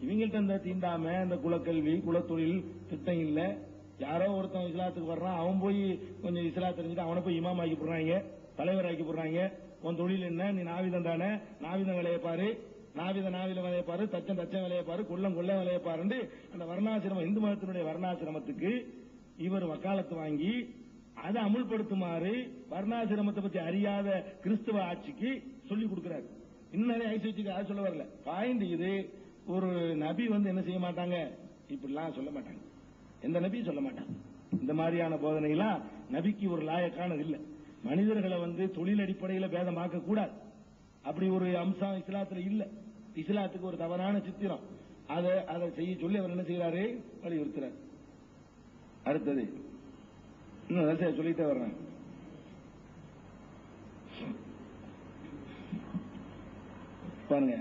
இவங்கள்ட்ட இந்த தீண்டாம, இந்த குலக்கல்வி, குலத்தொழில் திட்டம் இல்ல. யாரோ ஒருத்தன் இஸ்லாத்துக்கு வர்றான், அவன் போய் கொஞ்சம் இஸ்லாத்தை தெரிஞ்சுட்டு அவனை போய் இமாம் ஆக்கி போடுறாங்க, தலைவர் ஆக்கி போடுறாங்க. உன் தொழில் என்ன, நீ நாவிதம் தானே, நாவிதம் வேலையை பாரு, நாவித வேலையை பாரு, தச்சன் வேலையை பாரு, கொல்ல வேலையை பாருன்னு அந்த வர்ணாசிரமம், இந்து மதத்தினுடைய வர்ணாசிரமத்துக்கு இவர் வக்காலத்து வாங்கி அதை அமுல்படுத்துமாறு வர்ணாசிரமத்தை பற்றி அறியாத கிறிஸ்துவ ஆட்சிக்கு சொல்லிக் கொடுக்கிறார். இன்னும் நிறைய ஐசி வச்சுக்க, அது சொல்ல வரல. பாயிண்ட் இது, ஒரு நபி வந்து என்ன செய்ய மாட்டாங்க, இப்படிலாம் சொல்ல மாட்டாங்க, எந்த நபியும் சொல்ல மாட்டாங்க. இந்த மாதிரியான போதனைலாம் நபிக்கு ஒரு லாயக்கானது இல்லை. மனிதர்களை வந்து தொழில் அடிப்படையில் பேதமாக்க கூடாது, அப்படி ஒரு அம்சம் இஸ்லாத்துல இல்ல. இஸ்லாத்துக்கு ஒரு தவறான சித்திரம், அதை செய்ய சொல்லி அவர் என்ன செய்யறாரு, வலியுறுத்துறார். அடுத்தது இன்னும் வரிசையா சொல்லிட்டே வர்றேன். பாருங்க,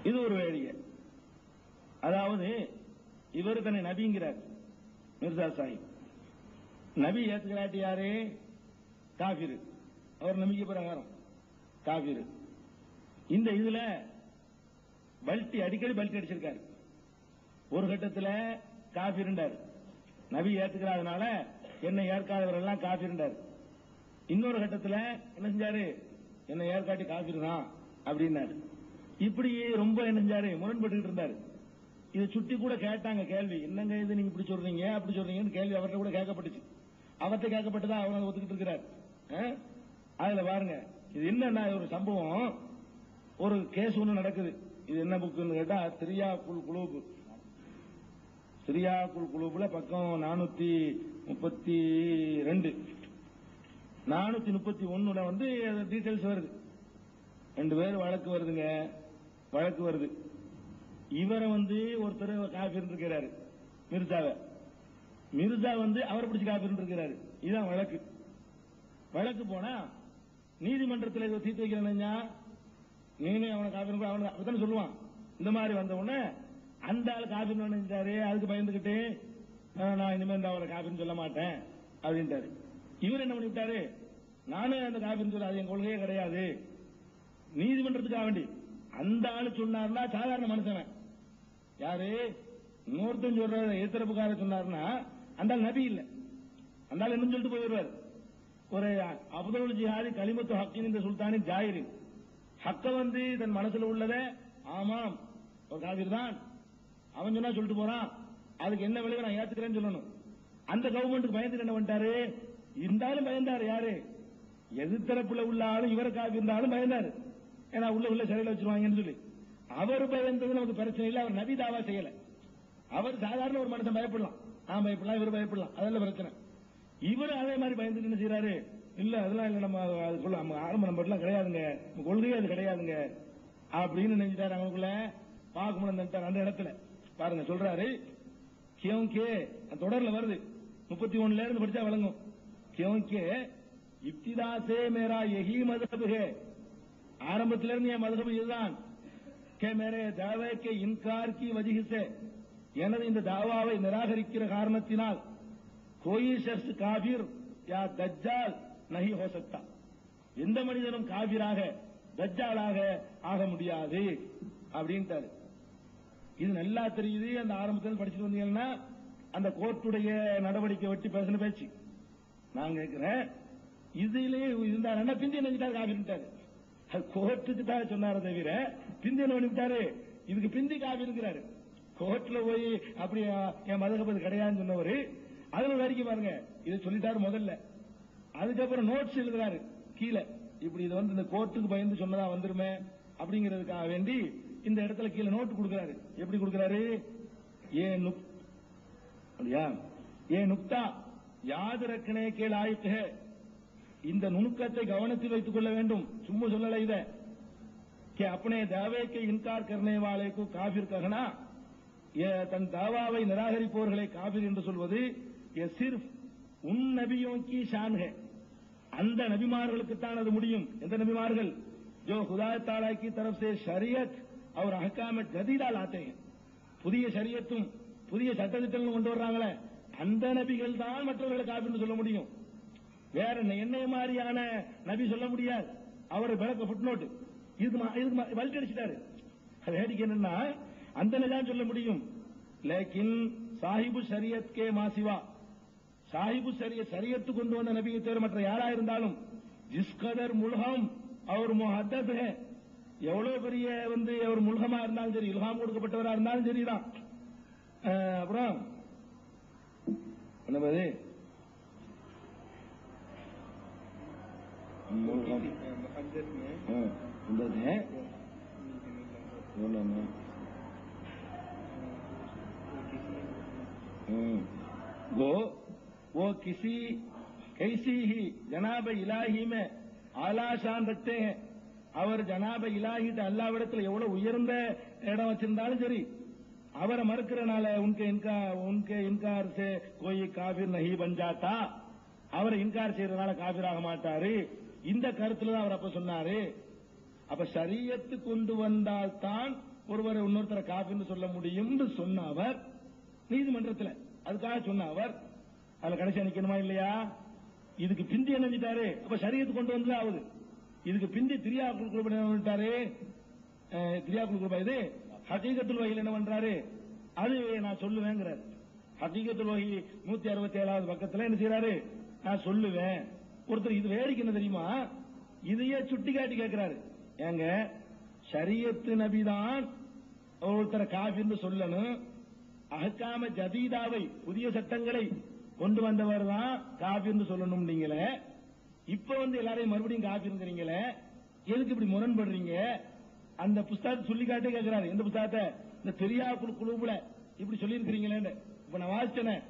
இது ஒரு வேடிக்கை. அதாவது இவர் தன்னை நபிங்கிறார் மிர்சா சாஹிப். நபி ஏத்துக்கிறாட்டி யாரு, காஃபிரு, அவர் நம்பிக்கை பிரகாரம் காஃபிரு. இந்த இதுல அடிக்கடி பல்ட்டி அடிச்சிருக்காரு. ஒரு கட்டத்தில் காஃபிருண்டார், நபி ஏத்துக்கிறாதனால என்னை ஏற்காதவர் எல்லாம் காஃபிருண்டார். இன்னொரு கட்டத்தில் என்ன செஞ்சாரு, என்னை ஏற்காட்டி காஃபிரு தான் அப்படின்னாரு. இப்படி ரொம்ப என்ன செஞ்சாரு, முரண்பட்டு இருந்தாரு. இதை சுட்டி கூட கேட்டாங்க கேள்வி, என்னங்க இது நீங்க இப்படி சொல்றீங்க அப்படி சொல்றீங்கன்னு கேள்வி அவர்கிட்ட கூட கேட்கப்பட்டுச்சு. அவர்கிட்ட கேட்கப்பட்டுதான் அவங்க ஒத்துக்கிட்டு இருக்கிறார். அதுல பாருங்க, இது என்னன்னா ஒரு சம்பவம், ஒரு கேஸ் ஒண்ணு நடக்குது. இது என்ன புக்குன்னு கேட்டா சிரியாக்குல் குலூப்ல பக்கம் 432 431 வந்து டீடைல்ஸ் வருது. 2 பேர் வழக்கு வருதுங்க, வழக்கு வருது. இவரை வந்து ஒருத்தர் காஃபிர் இருக்கிறாரு, மிர்சா வந்து அவரை பிடிச்சி காஃபிர் இருக்கிறாரு. இதுதான் வழக்கு. வழக்கு போனா நீதிமன்றத்தில் இதை தீர்த்து வைக்கிறேன்னா நீனே அவனை காஃபிர் அவனை அப்படித்தானே சொல்லுவான். இந்த மாதிரி வந்த உடனே அந்த ஆள் காஃபிர் நினைச்சாரு, அதுக்கு பயந்துகிட்டு நான் இனிமேல் அவரை காஃபிர்னு சொல்ல மாட்டேன் அப்படின்ட்டாரு. இவர் என்ன பண்ணிவிட்டாரு, நானும் அந்த காஃபிர்னு சொல்ல, அது என் கொள்கையே கிடையாது. நீதிமன்றத்துக்காக வேண்டி அந்த ஆளு சொன்னார்னா சாதாரண மனுஷன் யாரு, இன்னொருத்தன் சொல்ற எதிர்ப்புக்கார சொன்னார்னா அந்த ஆள் நபி இல்ல, அந்த ஆள் என்ன சொல்லிட்டு போயிடுவார். ஒரு அப்துல் ஜிஹாதி கலிமத்து ஹக்கின் இந்த சுல்தானின் ஜாயிரின் ஹக்க வந்து தன் மனசுல உள்ளத ஆமாம் ஒரு காவிர் தான் அவன் சொன்னா சொல்லிட்டு போறான், அதுக்கு என்ன விளைவு நான் ஏத்துக்கிறேன்னு சொல்லணும். அந்த கவர்மெண்ட்டுக்கு பயந்து என்ன பண்ணிட்டாரு, இருந்தாலும் பயந்தாரு. யாரு எதிர்த்தரப்புல உள்ள ஆளும் இவரை காப்பி இருந்தாலும் பயந்தாரு. ஏன்னா உள்ள சிறையில் வச்சிருவாங்கன்னு சொல்லி அவர் பயந்தது நமக்கு பிரச்சனை இல்லை. அவர் நபி தாவா செய்யல. அவர் சாதாரண ஒரு மனுஷன் பயப்படலாம், நான் பயப்படலாம், இவர் பயப்படலாம், அதெல்லாம் பிரச்சனை. இவர் அதே மாதிரி பயந்துட்டு என்ன செய்யறாரு, இல்ல அதெல்லாம் இல்ல, நம்ம அதுக்குள்ள நம்ம ஆரம்ப நம்பர்லாம் கிடையாதுங்க, நம்ம கொள்கையே அது கிடையாதுங்க அப்படின்னு நினைச்சிட்டாரு. அவங்களுக்குள்ள பார்க்க முடியாது அந்த இடத்துல பாருங்க சொல்றாரு. கியோங்கே தொடர்ல வருது, 31 இருந்து படிச்சா வழங்கும். கியோங்கே இப்திதா சே மேரா யஹி மذهب है, ஆரம்பத்திலிருந்து என் மذهب இதுதான். கே மேரே தாவே கே இன்கார் கி வஜஹ से, எனது இந்த தாவாவை நிராகரிக்கிற காரணத்தினால் கோயி ஷख्स காபிர் யா தஜ்ஜால் நஹி ஹோ சக்தா, எந்த மனிதனும் காபிராக தஜ்ஜாலாக ஆக முடியாது அப்படின்ட்டாரு. இது நல்லா தெரியுது. அந்த ஆரம்பத்தில் படிச்சுட்டு வந்தீங்கன்னா அந்த கோர்ட்டுடைய நடவடிக்கை வெட்டி பேசின பேச்சு. நான் கேட்கிறேன், இதுலயே இருந்தாருன்னா பிந்தி நினைச்சிட்டாரு காபிட்டாரு. அது கோர்ட்டுக்கு தான் சொன்னார தவிர பிந்தி என்ன பண்ணிவிட்டாரு, இதுக்கு பிந்தி காபி இருக்கிறாரு. கோர்ட்ல போய் அப்படி என் மதகபது கிடையாதுன்னு சொன்னவரு அதுல வரைக்கும் பாருங்க இதை சொல்லிட்டாரு முதல்ல. அதுக்கப்புறம் நோட்ஸ் எழுதுறாரு கீழே, இப்படி இது இந்த கோர்ட்டுக்கு பயந்து சொன்னதா வந்துருமே அப்படிங்கிறதுக்காக வேண்டி இந்த இடத்துல கீழே நோட்டு கொடுக்கிறாரு. எப்படி கொடுக்கிறாரு, ஏ நுக்தா யாது ரக்கனே கேள் ஆயிட்டு, இந்த நுணுக்கத்தை கவனத்தில் வைத்துக் கொள்ள வேண்டும். சும்மா சொல்லல இத अपने दावे के इनकार करने वाले को काफिर कहना, தன் தாவாவை நிராகரிப்பவர்களை காபிர் என்று சொல்வது சிர்ஃப் உன் நபியோं की शान है, அந்த நபிமார்களுக்குத்தான் அது முடியும். எந்த நபிமார்கள், जो खुदा ताला की तरफ से शरीयत और अहकाम जदीदा लाते हैं, புதிய ஷரியத்தும் புதிய சட்டத்திட்டங்களும் கொண்டு வர்றாங்களே அந்த நபிகள் தான் மற்றவர்களை காபிர்னு சொல்ல முடியும். வேற என்னைய மாதிரியான நபி சொல்ல முடியாது. அவர் விளக்க ஃபுட்நோட் இதுக்கு வல்ட் அடிச்சிட்டாரு. வேடிக்கை என்னன்னா அந்த நபிதான் சொல்ல முடியும். லேக்கின் சாஹிபு ஷரியத் கே மாசிவா, சாஹிபு ஷரியத்து கொண்டு வந்த நபியை தவிர மற்ற யாரா இருந்தாலும் ஜிஸ்கதர் முல்ஹம் அவர் முஹத்தத் है, எவ்வளவு பெரிய அவர் முல்ஹமா இருந்தாலும் சரி, இல்ஹாம் கொடுக்கப்பட்டவரா இருந்தாலும் சரிதான். அப்புறம் என்ன பாரு वो किसी कैसी ही जनाब इलाही में आला शान रखते हैं. அவர் ஜனாப இலாஹிட்ட அல்லாஹ்விடத்தில் எவ்வளவு உயர்ந்த இடம் வச்சிருந்தாலும் சரி அவரை மறுக்கிறனால உன்கே இன்கார் சே கோயி காபிர் நஹி பன் ஜாத்தா, அவரை இன்கார் செய்யறதுனால காபிராக மாட்டாரு. இந்த கருத்துல தான் அவர் அப்ப சொன்னாரு. அப்ப ஷரியத்து கொண்டு வந்தால் தான் ஒருவரை இன்னொருத்தரை காபிர்னு சொல்ல முடியும் சொன்ன அவர் நீதிமன்றத்தில் அதுக்காக சொன்ன அவர் அதுல கடைசியா நிக்கணுமா இல்லையா? இதுக்கு பிந்தி என்ன செஞ்சிட்டாரு, அப்ப ஷரியத்து கொண்டு வந்து ஆகுது. இதுக்கு பிந்தி திரியாக்குள் குரூப் என்ன பண்ணிட்டாரு, திரியாக்குள் குரூப் இது ஹகீகத்துல் வஹீல் என்ன பண்றாரு, அது நான் சொல்லுவேங்கிறாரு. ஹகீகத்துல் வஹீ 167வது பக்கத்துல என்ன செய்யறாரு, நான் சொல்லுவேன். ஒருத்தர் இது வேடிக்கை என்ன தெரியுமா, இதையே சுட்டி காட்டி கேட்கிறாரு. ஏங்க ஷரியத்து நபிதான் ஒருத்தரை காபிர்னு சொல்லணும், அஹ்காம ஜதீதாவை புதிய சட்டங்களை கொண்டு வந்தவர் தான் காபிர்னு சொல்லணும். நீங்களே இப்ப எல்லாரையும் மறுபடியும் காபிருங்கிறீங்களே, எதுக்கு இப்படி முரண்படுறீங்க? அந்த புஸ்தகத்தை சொல்லி காட்டே கேட்கிறாரு. எந்த புஸ்தகத்தை, இந்த திரியாக்குள் குழுவுல இப்படி சொல்லி இருக்கிறீங்களே. இப்ப நான் வாசிச்சேன்,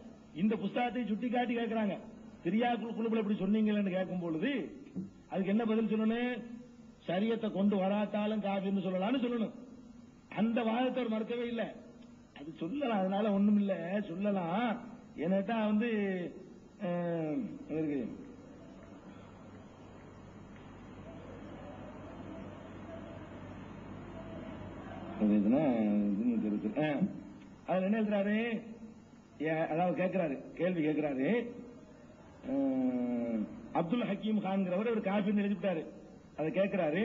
இந்த புஸ்தகத்தை சுட்டி காட்டி கேட்கிறாங்க. திரியாக்குள் குழுவுல இப்படி சொன்னீங்களேன்னு கேட்கும் பொழுது அதுக்கு என்ன பதில் சொல்லணும், ஷரியத்தை கொண்டு வராட்டாலும் காபிர்னு சொல்லலாம்னு சொல்லணும். அந்த வாதத்தை அவர் மறுக்கவே இல்லை. அது சொல்லலாம், அதனால ஒண்ணும் இல்ல, சொல்லலாம். என்னட்டா இருக்கு அதுல என்ன எழுதுறாரு, அதாவது கேட்கிறாரு, கேள்வி கேட்கிறாரு. அப்துல் ஹக்கீம் கான்கிறவர் ஒரு காபிர்னு எழுதிவிட்டாரு. அதை கேட்கிறாரு,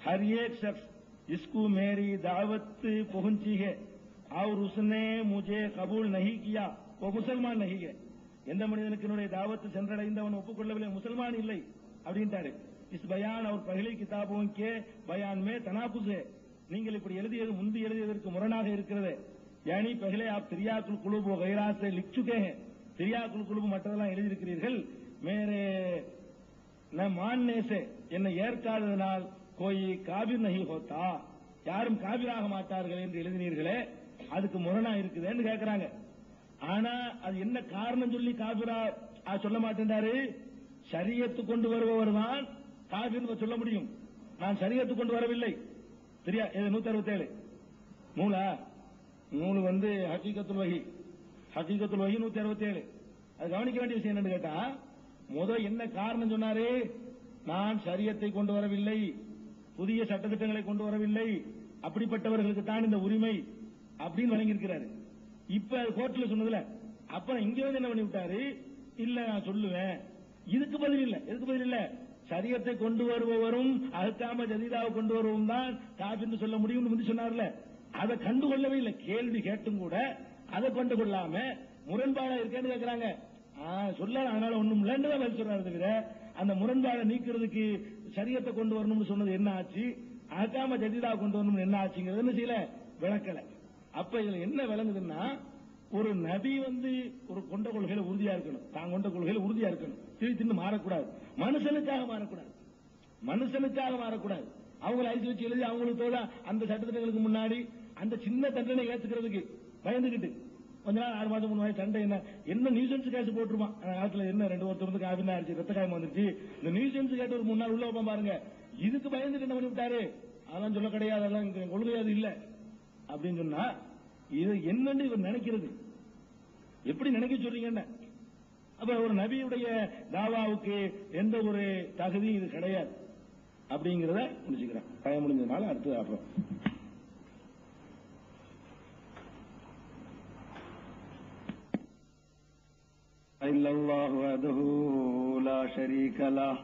हर एक शख्स जिसको मेरी दावत पहुंची है और उसने मुझे कबूल नहीं किया वो मुसलमान नहीं है. எந்த மனிதனுக்கு என்னுடைய தாவத்து சென்றடைந்தவன் ஒப்புக்கொள்ளவில்லை, முசல்மான் இல்லை அப்படின்ட்டாரு. இஸ் பயான் அவர் பஹ்லி கிதாபோं के बयान में तनाकुज़ है. நீங்கள் இப்படி எழுதியது முந்தி எழுதியதற்கு முரணாக இருக்கிறது. यानी पहले आप तिरियाकुल कुलूब वगैरह से लिख चुके हैं. तिरियाकुल कुलूब மற்றதெல்லாம் எழுதியிருக்கிறீர்கள். मेरे न मानने से என்னை ஏற்காததனால் कोई काबिर नहीं होता, யாரும் காபிராக மாட்டார்கள் என்று எழுதினீர்களே, அதுக்கு முரணா இருக்குதுன்னு கேட்கிறாங்க. ஆனா அது என்ன காரணம் சொல்லி காபிரா சொல்ல மாட்டேன்றாரு. ஷரியத்து கொண்டு வருபவர் தான் காபிர் சொல்ல முடியும். நான் ஷரியத்து கொண்டு வரவில்லை. சரியா? 167 நூல் ஹகீகத்துல் வஹி 167. அது கவனிக்க வேண்டிய விஷயம் என்னன்னு கேட்டா, முதல் என்ன காரணம் சொன்னாரு? நான் ஷரியத்தை கொண்டு வரவில்லை, புதிய சட்டத்திட்டங்களை கொண்டு வரவில்லை, அப்படிப்பட்டவர்களுக்கு தான் இந்த உரிமை அப்படின்னு வழங்கியிருக்கிறாரு. இப்ப கோர்ட்ல சொன்னதுல அப்புறம் இங்க வந்து என்ன பண்ணி விட்டாரு? இல்ல நான் சொல்லுவேன். இதுக்கு பதில் இல்ல. எதுக்கு பதில் இல்ல? ஷரியத்தை கொண்டு வருபவரும் அஹ்காம ஜதீதாவை கொண்டு வருவதும் தான் காபிர்னு சொல்ல முடியும்னு சொன்னார்ல, அதை கண்டுகொள்ளவே இல்லை. கேள்வி கேட்டும் கூட அதை கொண்டு கொள்ளாம முரண்பாடா இருக்கேன்னு கேட்கிறாங்க. சொல்லலாம், அதனால ஒண்ணும் இல்லைன்னு தான் பதில் சொல்றாரு. தவிர அந்த முரண்பாடை நீக்கிறதுக்கு ஷரியத்தை கொண்டு வரணும்னு சொன்னது என்ன ஆச்சு, அஹ்காம ஜதீதா கொண்டு வரணும்னு என்ன ஆச்சுங்கிறது செய்யல, விளக்கல. அப்ப இதுல என்ன விளங்குதுன்னா, ஒரு நபி ஒரு கொண்ட கொள்கையில உறுதியா இருக்கணும், தான் கொண்ட கொள்கையில உறுதியா இருக்கணும், தின்னு மாறக்கூடாது, மனுஷனுக்காக மாறக்கூடாது, அவங்களை அழிச்சு வச்சு எழுதி அவங்களுக்கு தோதா அந்த சட்டத்திட்டங்களுக்கு முன்னாடி அந்த சின்ன தண்டனை ஏத்துக்கிறதுக்கு பயந்துகிட்டு கொஞ்ச நாள் 6 மாதம் 3 மாதம் தண்டை என்ன நியூசன்ஸ் கேஸ் போட்டுருவான். காலத்துல என்ன 2 ஒருத்தர் காபினா ஆச்சு, ரத்த காயம் வந்துருச்சு, இந்த நியூசன்ஸ் கேட்டு ஒரு 3 நாள் உள்ள வைப்பான் பாருங்க. இதுக்கு பயந்துட்டு என்ன பண்ணி விட்டாரு? அதெல்லாம் சொல்ல கிடையாது, அதெல்லாம் கொள்கையாது இல்ல அப்படின்னு சொன்னா, இது என்னன்னு இவர் நினைக்கிறது, எப்படி நினைக்க சொல்றீங்க? அப்ப ஒரு நபியுடைய தாவாவுக்கு எந்த ஒரு தகுதியும் இது கிடையாது அப்படிங்கறத முடிச்சுக்கிறேன். பயம் முடிஞ்சதுனால அடுத்து அப்புறம் இல்லல்லாஹு வஹ்தஹு லா ஷரீக லஹ்